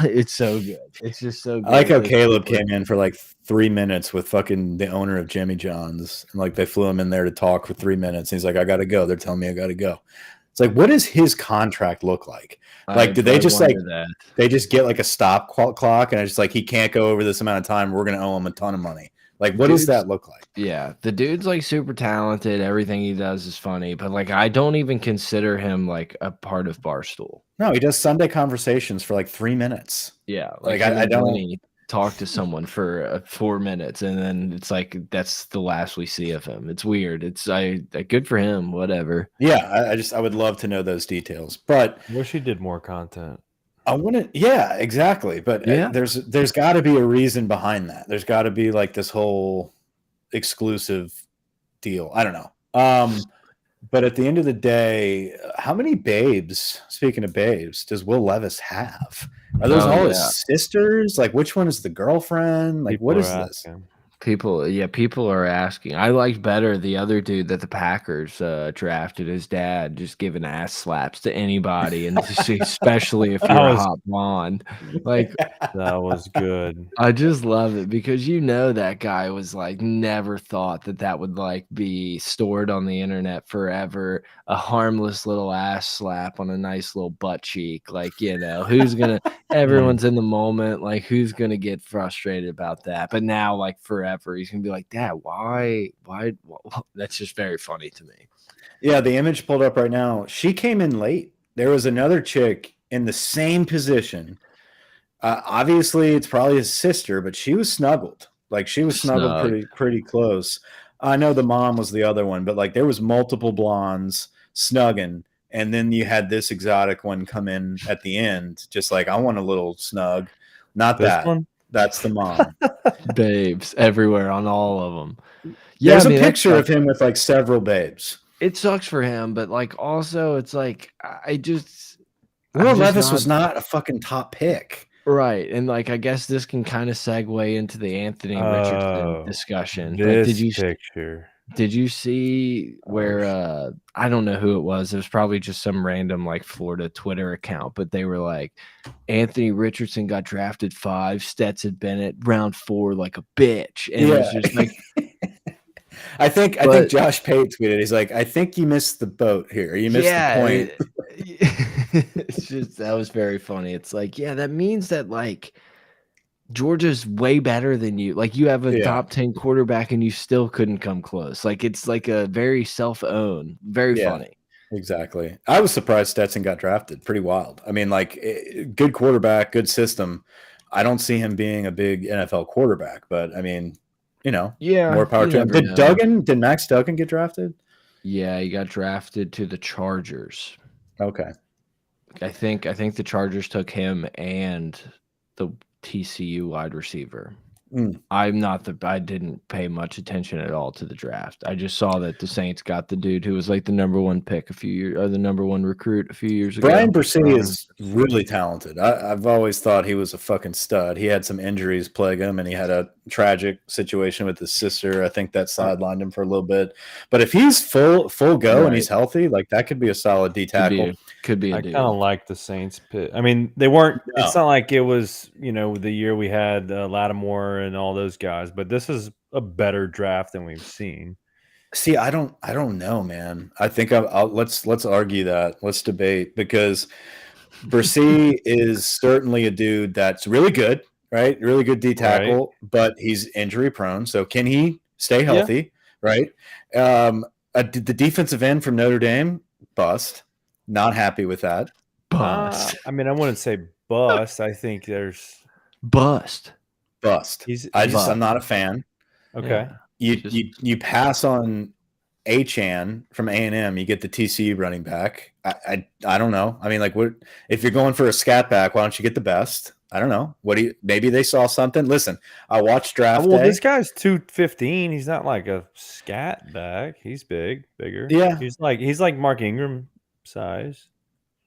It's so good. It's just so good. I like how Caleb came in for like 3 minutes with fucking the owner of Jimmy John's, and like they flew him in there to talk for 3 minutes. And he's like, I gotta go. They're telling me I gotta go. It's like, what does his contract look like? Like, do they I just wonder that. they just get like a stop clock and it's just like he can't go over this amount of time. We're gonna owe him a ton of money. Like, what does that look like? Yeah, the dude's like super talented. Everything he does is funny, but like I don't even consider him like a part of Barstool. No, he does Sunday conversations for like 3 minutes. Yeah, Like him I and don't. Vinny talk to someone for 4 minutes, and then it's like that's the last we see of him. It's weird. It's good for him. Whatever. Yeah, I would love to know those details, but Wish he did more content. I wouldn't. Yeah, exactly. But Yeah. there's got to be a reason behind that. There's got to be like this whole exclusive deal. I don't know. But at the end of the day, how many babes? Speaking of babes, does Will Levis have? Are those all his sisters? Like, which one is the girlfriend? Like, what is this? People are asking. I liked better the other dude that the Packers drafted. His dad just giving ass slaps to anybody, and especially if you're a hot blonde. Like that was good. I just love it because that guy was like never thought that would like be stored on the internet forever. A harmless little ass slap on a nice little butt cheek. Like who's gonna? Everyone's in the moment. Like who's gonna get frustrated about that? But now like forever. He's gonna be like, Dad, why? That's just very funny to me. Yeah, the image pulled up right now. She came in late. There was another chick in the same position. Obviously, it's probably his sister, but she was snuggled. Like she was snuggled pretty close. I know the mom was the other one, but like there was multiple blondes snugging, and then you had this exotic one come in at the end, just like I want a little snug. Not this that one. That's the mom. Babes everywhere on all of them. Yeah, there's a picture of him with like several babes. It sucks for him, but like also it's like Will Levis was not a fucking top pick. Right. And like I guess this can kind of segue into the Anthony Richardson discussion. This picture. Did you see where I don't know who it was. It was probably just some random like Florida Twitter account, but they were like Anthony Richardson got drafted 5, Stetson Bennett round 4 like a bitch. And it was just like I think Josh Pate tweeted, he's like, I think you missed the boat here. You missed the point. It's just that was very funny. It's like, yeah, that means that like Georgia's way better than you. Like you have a top 10 quarterback and you still couldn't come close. Like it's like a very self-own, very funny. Exactly. I was surprised Stetson got drafted. Pretty wild. I mean, like good quarterback, good system. I don't see him being a big NFL quarterback, but I mean, more power to him. Did Max Duggan get drafted? Yeah, he got drafted to the Chargers. Okay. I think the Chargers took him and the TCU wide receiver. I didn't pay much attention at all to the draft. I just saw that the Saints got the dude who was like the #1 pick the #1 recruit a few years ago. Bryan Bresee is really talented. I've always thought he was a fucking stud. He had some injuries plague him, and he had a tragic situation with his sister. I think that sidelined him for a little bit. But if he's full go and he's healthy, like that could be a solid D tackle. Could be. I kind of like the Saints pick. I mean, they weren't. No. It's not like it was the year we had Lattimore and all those guys, but this is a better draft than we've seen. See, I don't know, man. I think let's argue that. Let's debate, because Bresee is certainly a dude that's really good, right? Really good D tackle, but he's injury prone. So can he stay healthy? Yeah. Right. The defensive end from Notre Dame, bust. Not happy with that. Bust. I mean, I wouldn't say bust. I think there's bust. I'm not a fan. Okay. You pass on Achane from A&M, you get the TCU running back. I don't know. I mean, like, what if you're going for a scat back? Why don't you get the best? I don't know. Maybe they saw something. Listen, I watched draft day. This guy's 215. He's not like a scat back. He's bigger. Yeah. He's like Mark Ingram size.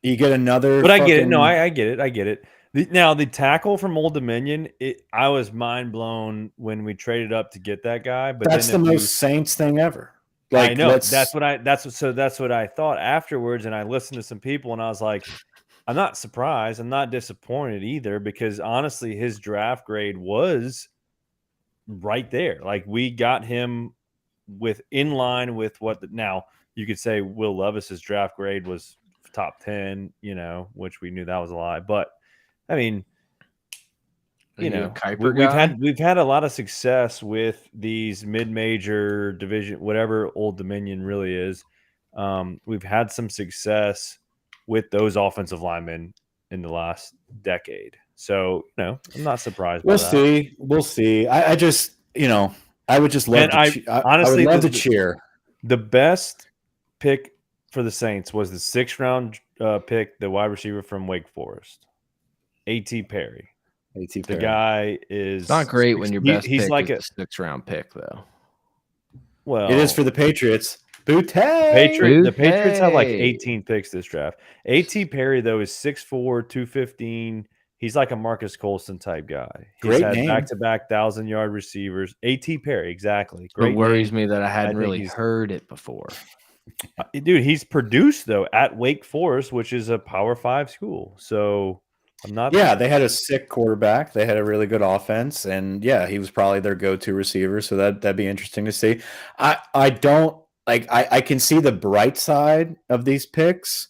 You get another, but I get it. No, I get it. Now the tackle from Old Dominion, I was mind blown when we traded up to get that guy. But that's the most Saints thing ever. Like, I know that's what I thought afterwards, and I listened to some people, and I was like, I'm not surprised. I'm not disappointed either, because honestly, his draft grade was right there. Like we got him in line with what now you could say Will Levis's draft grade was top 10, which we knew that was a lie. But I mean, we've had a lot of success with these mid-major division, whatever Old Dominion really is. We've had some success with those offensive linemen in the last decade. So, I'm not surprised. We'll see. I just, I would just love to. Honestly, I would love to cheer. The best pick for the Saints was the 6th round pick, the wide receiver from Wake Forest, A.T. Perry. The guy is it's not great when your best he's pick like is a 6th round pick, though. Well, it is for the Patriots. The Patriots have like 18 picks this draft. A.T. Perry, though, is 6'4", 215. He's like a Marcus Colston type guy. He's had back-to-back 1,000-yard receivers. A.T. Perry, exactly. Great. It worries me that I hadn't really heard it before. Dude, he's produced, though, at Wake Forest, which is a Power 5 school. So I'm not. Yeah, they had a sick quarterback. They had a really good offense. And, yeah, he was probably their go-to receiver. So that'd be interesting to see. I don't – like, I can see the bright side of these picks.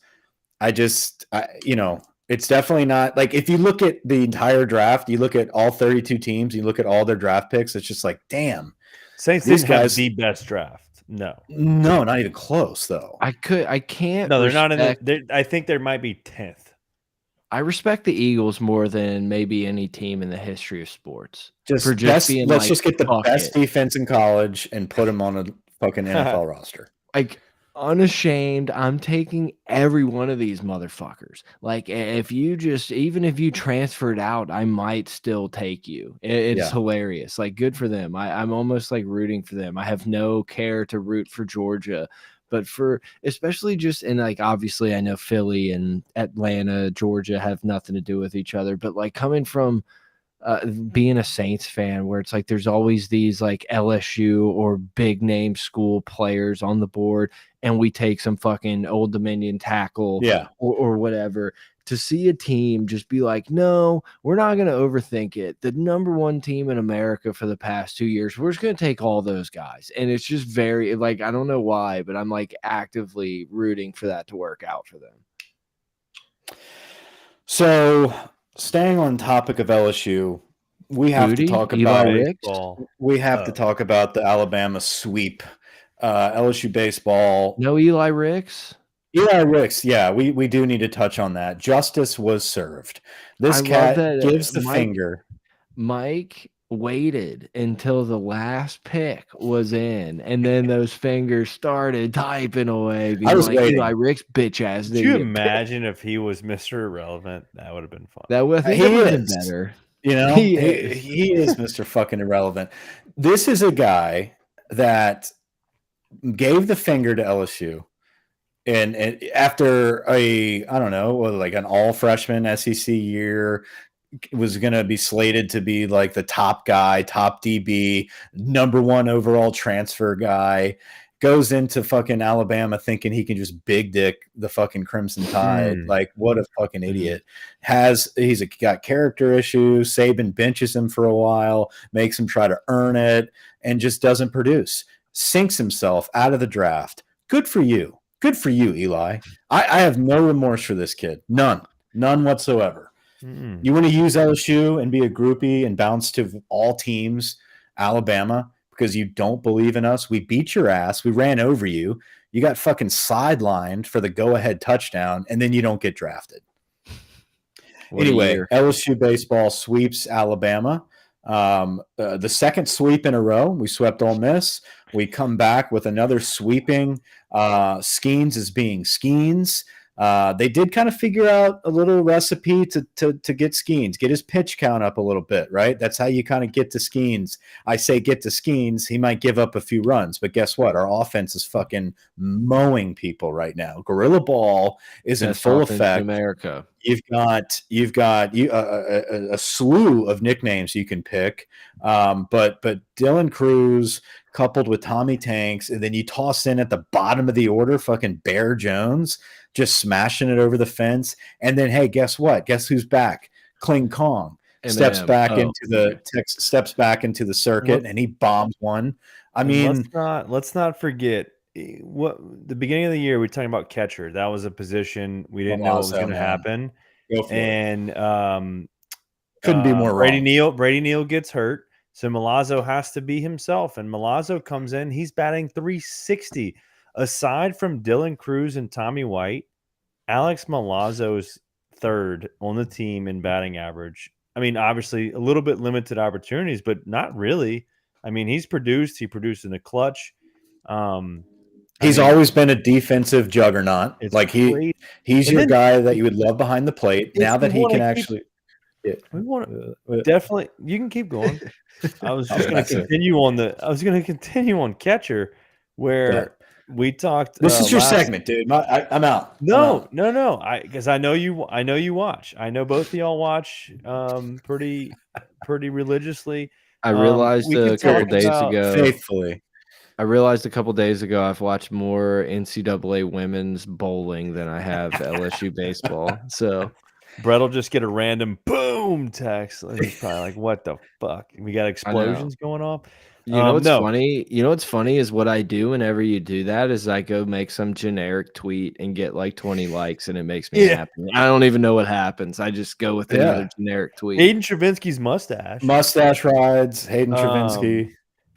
It's definitely not like if you look at the entire draft, you look at all 32 teams, you look at all their draft picks, it's just like, damn. Saints didn't have the best draft. No, not even close, though. I can't. No, they're not in the. I think there might be 10th. I respect the Eagles more than maybe any team in the history of sports. Let's just get the best defense in college and put them on a fucking NFL roster. Like, unashamed, I'm taking every one of these motherfuckers. Like, even if you transferred out, I might still take you. It's hilarious. Like, good for them. I'm almost like rooting for them. I have no care to root for Georgia, but especially just, and like, obviously I know Philly and Atlanta, Georgia have nothing to do with each other, but like coming from being a Saints fan where it's like there's always these like LSU or big name school players on the board and we take some fucking Old Dominion tackle or whatever, to see a team just be like, no, we're not going to overthink it. The #1 team in America for the past 2 years, we're just going to take all those guys. And it's just very like, I don't know why, but I'm like actively rooting for that to work out for them. So staying on topic of LSU, we have to talk about baseball. We have to talk about the Alabama sweep. LSU baseball. No Eli Ricks. Eli Ricks, yeah, we do need to touch on that. Justice was served. This cat gives the finger. Mike waited until the last pick was in, and then those fingers started typing away. I was waiting. Eli Ricks, bitch ass. Could you imagine if he was Mr. Irrelevant? That would have been fun. That would have been better. He is Mr. fucking Irrelevant. This is a guy that gave the finger to LSU. And after like an all freshman SEC year, was going to be slated to be like the top guy, top DB, #1 overall transfer guy, goes into fucking Alabama thinking he can just big dick the fucking Crimson Tide. Like, what a fucking idiot. He's got character issues. Saban benches him for a while, makes him try to earn it, and just doesn't produce. Sinks himself out of the draft. Good for you. Good for you, Eli. I have no remorse for this kid. None whatsoever. You want to use LSU and be a groupie and bounce to all teams, Alabama, because you don't believe in us? We beat your ass. We ran over you. You got fucking sidelined for the go-ahead touchdown, and then you don't get drafted. Anyway, LSU baseball sweeps Alabama. The second sweep in a row. We swept Ole Miss. We come back with another sweeping. Skeens is being Skeens. They did kind of figure out a little recipe to get Skeens, get his pitch count up a little bit, right? That's how you kind of get to Skeens. I say get to Skeens, he might give up a few runs, but guess what? Our offense is fucking mowing people right now. Gorilla Ball is in full effect. America. You've got a slew of nicknames you can pick, but Dylan Cruz coupled with Tommy Tanks, and then you toss in at the bottom of the order fucking Bear Jones just smashing it over the fence, and then hey, guess what? Guess who's back? Kling Kong. steps Eminem. back Oh, into the steps back into the circuit, and he bombs one. I mean, let's not forget what the beginning of the year we were talking about catcher. That was a position we didn't know what was going to happen, go for it. and Couldn't be more Brady wrong. Brady Neal gets hurt, so Milazzo has to be himself, and Milazzo comes in. He's batting 360. Aside from Dylan Cruz and Tommy White, Alex Milazzo's third on the team in batting average. I mean, obviously a little bit limited opportunities, but not really. I mean, he's produced. He produced in the clutch. He's always been a defensive juggernaut. It's Like crazy. he's your guy that you would love behind the plate. Now that he can actually, we want to definitely. You can keep going. I was just going to continue on I was going to continue on catcher, where we talked. This is your segment, dude. I'm out. No. Because I know you. I know you watch. I know both of y'all watch pretty religiously. I realized a couple days ago. Faithfully. I realized a couple days ago I've watched more NCAA women's bowling than I have LSU baseball. So Brett will just get a random boom text. He's probably like, "What the fuck? We got explosions going off." You know what's funny? You know what's funny is what I do whenever you do that is I go make some generic tweet and get like 20 likes, and it makes me happy. I don't even know what happens. I just go with another generic tweet. Hayden Travinsky's mustache rides. Hayden Travinsky,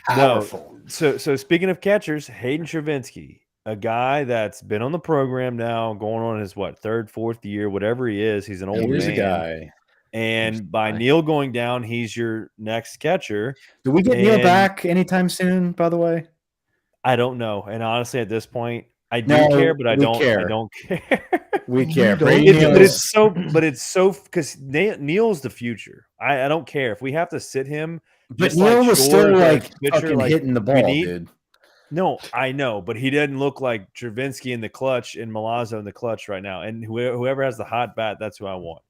powerful. So speaking of catchers, Hayden Travinsky, a guy that's been on the program now, going on his third, fourth year, whatever he is. He's an old man. A guy. And by Neal going down, he's your next catcher. Do we get Neal back anytime soon, by the way? I don't know. And honestly, at this point, I do care, but I don't care. We care. But it's so because Neal's the future. I don't care if we have to sit him. But Neal was still fucking hitting the ball, dude. No, I know, but he didn't look like Travinsky in the clutch and Milazzo in the clutch right now. And whoever has the hot bat, that's who I want.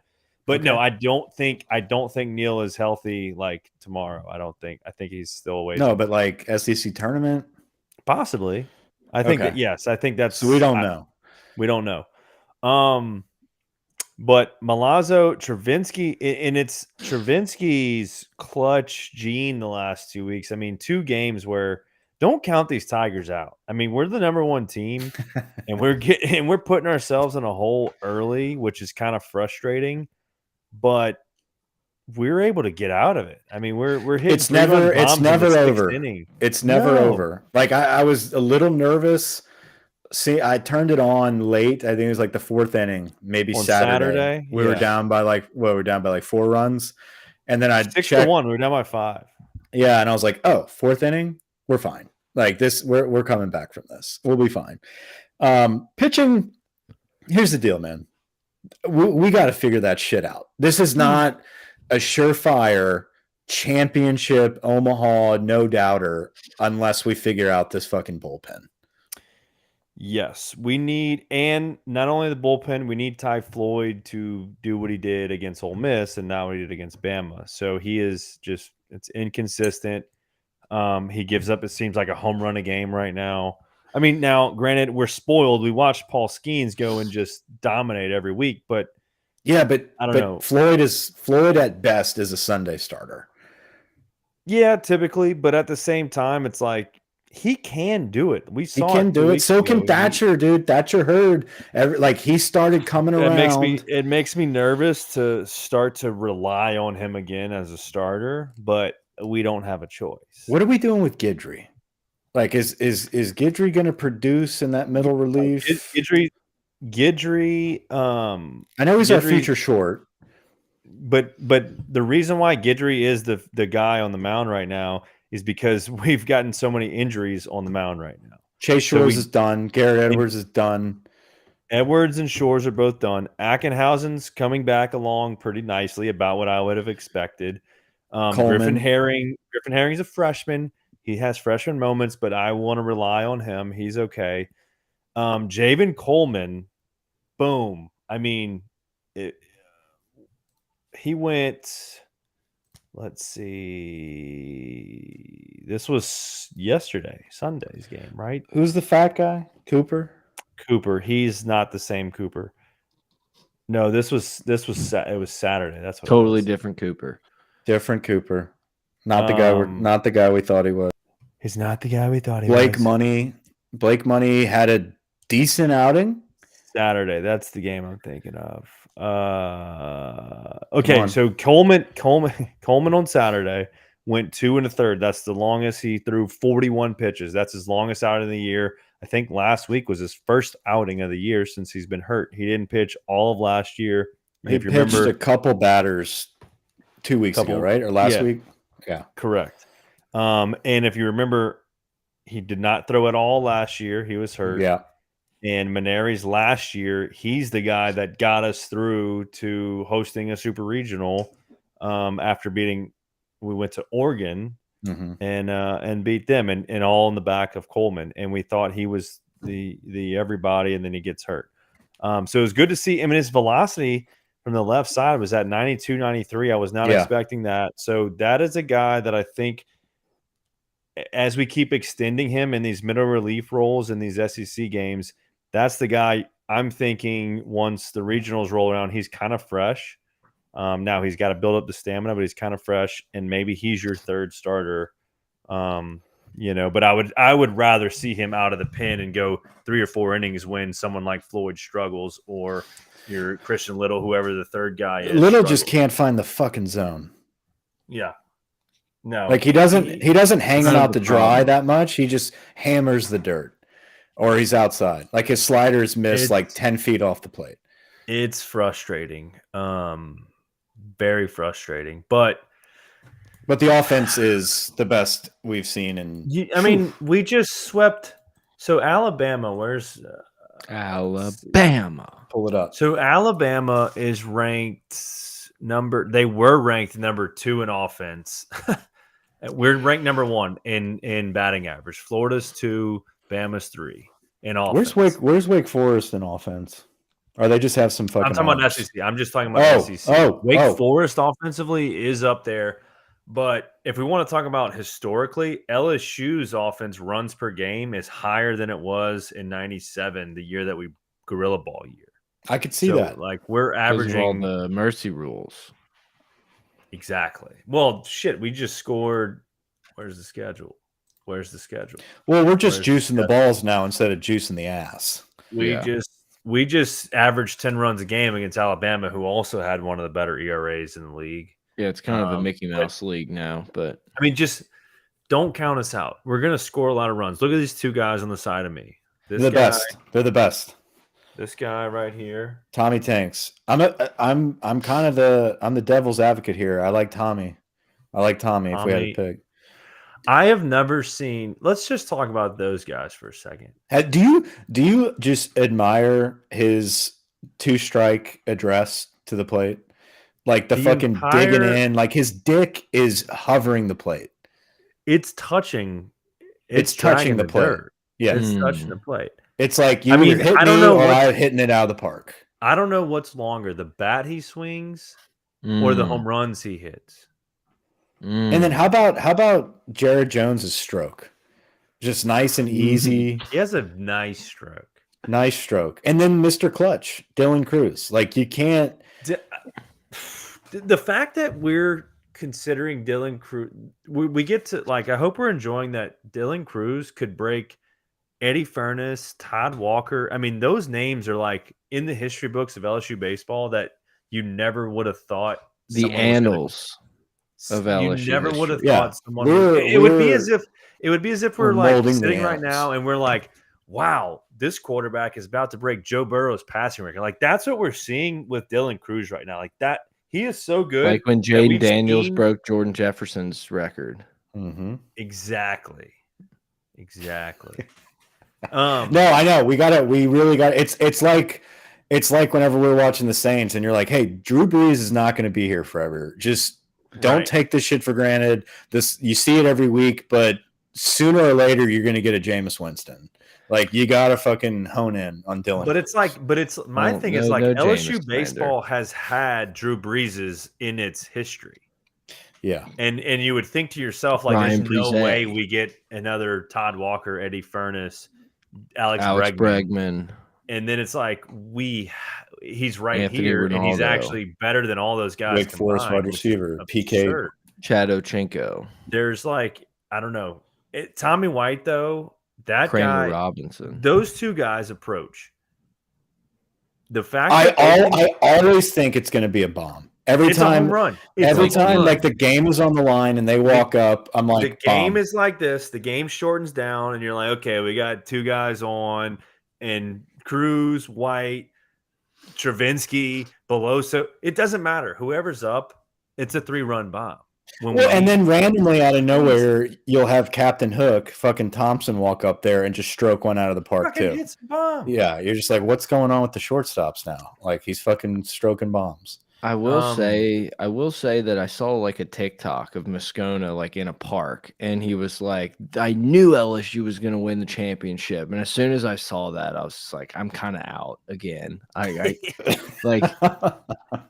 But no, I don't think Neal is healthy like tomorrow. I think he's still away. No, but like SEC tournament, possibly. I think that yes. I think that's. So we don't know. We don't know. But Milazzo, Travinsky, and it's Travinsky's clutch gene the last 2 weeks. I mean, 2 games where don't count these Tigers out. I mean, we're the #1 team, and we're putting ourselves in a hole early, which is kind of frustrating. But we're able to get out of it. I mean, we're hitting. It's never over. It's never over. Like I was a little nervous. See, I turned it on late. I think it was like the 4th inning, maybe on Saturday. We were down by like 4 runs, and then I 6-1. We were down by 5. Yeah, and I was like, oh, 4th inning, we're fine. Like this, we're coming back from this. We'll be fine. Pitching. Here's the deal, man. We got to figure that shit out. This is not a surefire championship Omaha no doubter unless we figure out this fucking bullpen. Yes, we need, and not only the bullpen, we need Ty Floyd to do what he did against Ole Miss and now what he did against Bama. So he is it's inconsistent. He gives up, it seems like, a home run a game right now. I mean, now, granted, we're spoiled. We watched Paul Skeens go and just dominate every week, but yeah, but I don't know. Floyd at best is a Sunday starter. Yeah, typically, but at the same time, it's like he can do it. We saw he can do it. So can Thatcher, dude. Thatcher Hurd. He started coming around. It makes me nervous to start to rely on him again as a starter, but we don't have a choice. What are we doing with Guidry? Like, is Guidry going to produce in that middle relief? Guidry. I know he's our future short, but the reason why Guidry is the guy on the mound right now is because we've gotten so many injuries on the mound right now. Chase Shores is done. Garrett Edwards is done. Edwards and Shores are both done. Ackenhausen's coming back along pretty nicely, about what I would have expected. Griffin Herring's a freshman. He has freshman moments, but I want to rely on him. He's okay. Javen Coleman, boom. I mean, he went, let's see. This was Sunday's game, right? Who's the fat guy? Cooper? Cooper. He's not the same Cooper. No, it was Saturday. That's what it Totally was. different Cooper. Different Cooper. Not the guy we thought he was. He's not the guy we thought he Blake was. Blake Money had a decent outing. Saturday. That's the game I'm thinking of. Okay, so Coleman on Saturday went 2 1/3. That's the longest. He threw 41 pitches. That's his longest outing of the year. I think last week was his first outing of the year since he's been hurt. He didn't pitch all of last year. He pitched a couple batters 2 weeks ago, right? Or last week? Yeah. Correct. And if you remember, he did not throw at all last year. He was hurt. Yeah. And Maneri's last year, he's the guy that got us through to hosting a super regional after we went to Oregon and beat them and all in the back of Coleman. And we thought he was the everybody, and then he gets hurt. So it was good to see. I mean, his velocity from the left side was at 92, 93. I was not expecting that. So that is a guy that I think as we keep extending him in these middle relief roles in these SEC games, that's the guy I'm thinking once the regionals roll around, he's kind of fresh. Now he's got to build up the stamina, but he's kind of fresh, and maybe he's your third starter. But I would rather see him out of the pen and go 3 or 4 innings when someone like Floyd struggles, or your Christian Little, whoever the third guy is. Little just can't find the fucking zone. Yeah. No. Like he doesn't hang him out to dry that much. He just hammers the dirt. Or he's outside. Like his sliders miss like 10 feet off the plate. It's frustrating. Very frustrating. But the offense is the best we've seen. And we just swept. So Alabama, where's Alabama? Pull it up. So Alabama is they were ranked number 2 in offense. We're ranked number 1 in batting average. Florida's 2. Bama's 3 in offense. Where's Wake Forest in offense? Or they just have some fucking. I'm talking about SEC. I'm just talking about SEC. Wake Forest offensively is up there, but if we want to talk about historically, LSU's offense runs per game is higher than it was in '97, the year that we Gorilla Ball year. I could see that. Like we're averaging all the mercy rules. Exactly. Well, shit, we just scored. Where's the schedule? Well, we're just juicing the balls now instead of juicing the ass. We just averaged 10 runs a game against Alabama, who also had one of the better ERAs in the league. Yeah, it's kind of a Mickey Mouse league now, but I mean, just don't count us out. We're gonna score a lot of runs. Look at these 2 guys on the side of me. They're the best. This guy right here, Tommy Tanks. I'm kind of the devil's advocate here. I like Tommy. If we had to pick. I have never seen. Let's just talk about those guys for a second. Do you just admire his 2-strike address to the plate? Like the fucking digging in, like his dick is hovering the plate. It's touching. It's touching the plate. Dirt. Yeah, it's touching the plate. It's like you either hit me or I'm hitting it out of the park. I don't know what's longer: the bat he swings or the home runs he hits. And then how about Jared Jones's stroke? Just nice and easy. He has a nice stroke. Nice stroke. And then Mr. Clutch, Dylan Cruz. Like you can't. The fact that we're considering Dylan Cruz, we get to like. I hope we're enjoying that Dylan Cruz could break Eddie Furness, Todd Walker. I mean, those names are like in the history books of LSU baseball that you never would have thought. The annals. Of LSU. You never would have thought someone. It would be as if we're like sitting right now and we're like, wow, this quarterback is about to break Joe Burrow's passing record. Like that's what we're seeing with Dylan Cruz right now. Like that, he is so good. Like when Jaden Daniels broke Jordan Jefferson's record. Mm-hmm. Exactly. No, I know. We really got it. It's like whenever we're watching the Saints and you're like, hey, Drew Brees is not going to be here forever. Just don't take this shit for granted. You see it every week, but sooner or later you're going to get a Jameis Winston. Like you got to fucking hone in on Dylan. But my thing is like LSU baseball has had Drew Breeses in its history. Yeah. And you would think to yourself, like, Ryan there's no way we get another Todd Walker, Eddie Furness, Alex Bregman. And then it's like he's right Anthony here, and he's Ronaldo. actually better than all those guys Wake Forest combined. wide receiver, which is PK. absurd. Chad Ochenko, There's like, I don't know. Tommy White, though, that Kramer guy, Robinson. those two guys approach. The fact I that always think it's going to be a bomb. Every it's a time, home run. every time, like the game is on the line and they walk up, I'm like, the game bomb. is like this. The game shortens down, and you're like, okay, we got two guys on, and Cruz, White, Travinsky, Beloso. It doesn't matter. Whoever's up, it's a 3-run bomb. And then randomly out of nowhere, you'll have Captain Hook, fucking Thompson, walk up there and just stroke one out of the park too. Hits a bomb. Yeah, you're just like, what's going on with the shortstops now? Like he's fucking stroking bombs. I will say that I saw like a TikTok of Moscona like in a park, and he was like, I knew LSU was going to win the championship, and as soon as I saw that, I was just like, I'm kind of out again. I like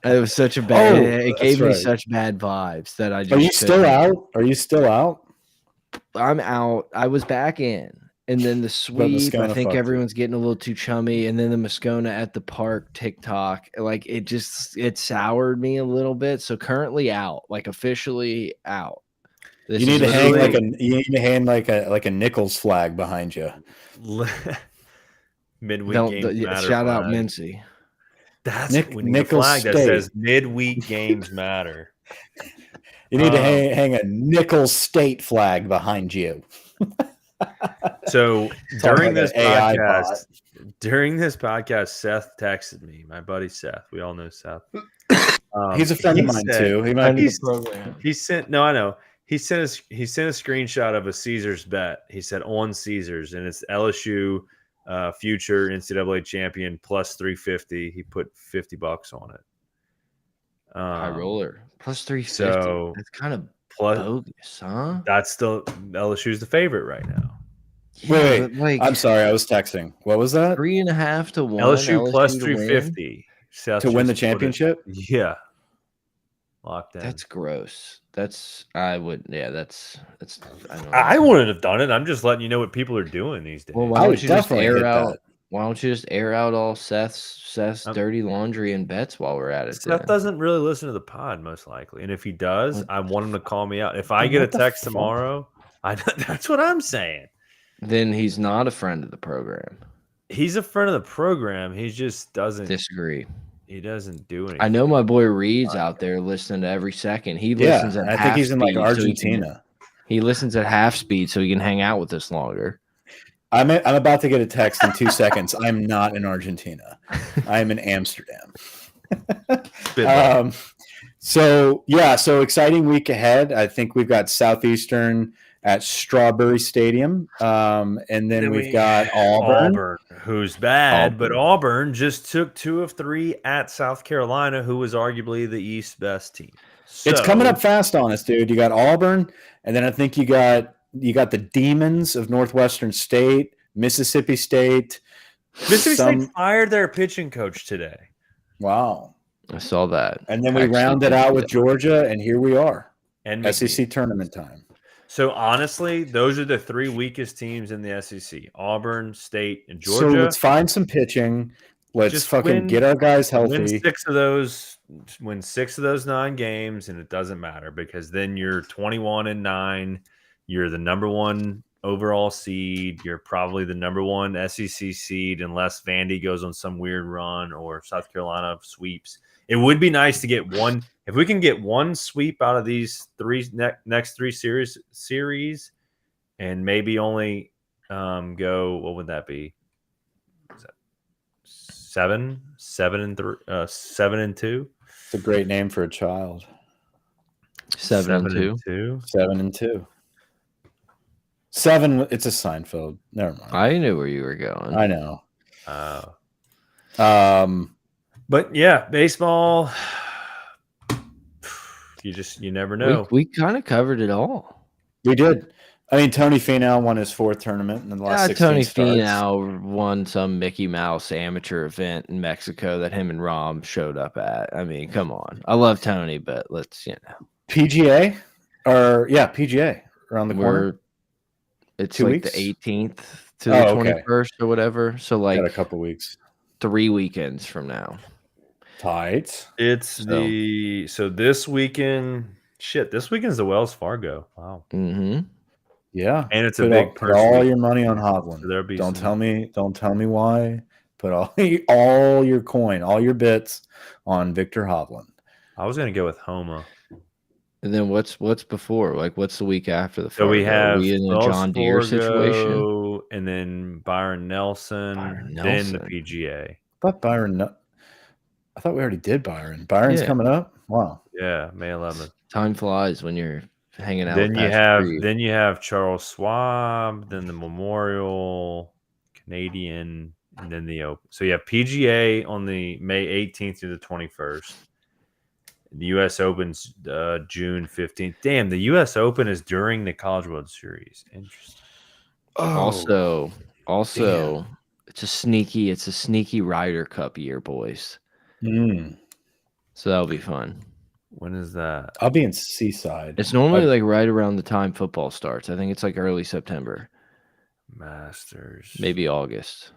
it was such a bad. It gave me such bad vibes that I just. Are you still out? Are you still out? I'm out. I was back in. And then the sweep, I think everyone's getting a little too chummy. And then the Moscona at the park TikTok, like it soured me a little bit. So currently out, like officially out. You need to hang like a Nichols flag behind you. Midweek games matter. Shout out Mincy. That's when you flag that says midweek games matter. You need to hang a Nichols State flag behind you. So during this podcast, Seth texted me. My buddy Seth. We all know Seth. He's a friend of mine too. He might be the program. He sent. No, I know. He sent a screenshot of a Caesars bet. He said on Caesars, and it's LSU future NCAA champion plus 350. He put $50 on it. High roller plus 350. So that's kind of bogus, huh? That's still LSU's the favorite right now. Yeah, wait. I'm sorry, I was texting. What was that? 3.5 to 1. LSU plus 350 to win the championship. Yeah, locked in. That's gross. That's I would. Yeah, that's. I wouldn't have done it. I'm just letting you know what people are doing these days. Well, why don't you just air out? Why don't you just air out all Seth's dirty laundry and bets while we're at it? Seth doesn't really listen to the pod, most likely, and if he does, I want him to call me out. If I get a text tomorrow, that's what I'm saying. Then he's not a friend of the program. He's a friend of the program. He just doesn't disagree. He doesn't do anything. I know my boy Reed's out there listening to every second. He listens at half speed. I think he's in like Argentina. He listens at half speed so he can hang out with us longer. I'm about to get a text in 2 seconds. I'm not in Argentina. I'm in Amsterdam. So exciting week ahead. I think we've got Southeastern at Strawberry Stadium, and then we've got Auburn, who's bad, but Auburn just took 2 of 3 at South Carolina, who was arguably the East's best team. So, it's coming up fast on us, dude. You got Auburn, and then I think you got the Demons of Northwestern State, Mississippi State. State fired their pitching coach today. Wow. I saw that. And then we rounded out with Georgia, and here we are. And SEC tournament time. So, honestly, those are the 3 weakest teams in the SEC. Auburn, State, and Georgia. So let's find some pitching. Let's just get our guys healthy. Win 6 of those 9 games, and it doesn't matter because then you're 21-9. You're the number 1 overall seed. You're probably the number 1 SEC seed unless Vandy goes on some weird run or South Carolina sweeps. It would be nice to get one. If we can get one sweep out of these next 3 series, and maybe only go, what would that be? Is that 7 and 2? It's a great name for a child. 7 and 2. 7 and 2. 7. It's a Seinfeld. Never mind. I knew where you were going. I know. But yeah, baseball. You never know. We kind of covered it all. We did. I mean, Tony Finau won his 4th tournament in the last 16 Tony starts. Finau won some Mickey Mouse amateur event in Mexico that him and Rom showed up at. I mean, come on. I love Tony, but let's, PGA? PGA around the corner. It's 2 like weeks? the 18th to the 21st or whatever. So like got a couple weeks. 3 weekends from now. Tight. It's So. so this weekend. Shit, this weekend's the Wells Fargo. Wow, Yeah. and it's a Put big put purse all week. your money on So Hovland. there'll be Don't some. tell me why. Put all your coin, all your bits on Victor Hovland. I was gonna go with Homa. And then what's before? Like, what's the week after the So we Fargo? Are have we in a Wells John Deere situation? Fargo, and then Byron Nelson, Byron then the Nelson. PGA. I thought I thought we already did Byron. Byron's Yeah. coming up. Wow. Yeah, May 11th. Time flies when you're hanging out Then with you Pastor have Reed. then you have Charles Schwab, then the Memorial, Canadian, and then the Open. So you have PGA on the May 18th through the 21st. The U.S. Open's June 15th. Damn, the U.S. Open is during the College World Series. Interesting. Also, damn. it's a sneaky Ryder Cup year, boys. Mm. So that'll be fun. When is that? I'll be in Seaside. It's normally like right around the time football starts. I think it's like early September, Masters. maybe August.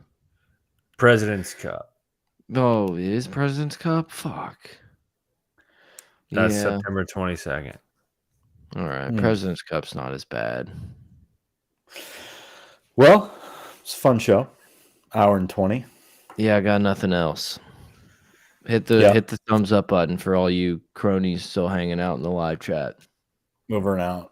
President's Cup. Oh, it is President's Cup? Fuck. That's Yeah. September 22nd. All right. President's Cup's not as bad. Well, it's a fun show. Hour and 20. Yeah, I got nothing else. Hit the thumbs up button for all you cronies still hanging out in the live chat. Over and out.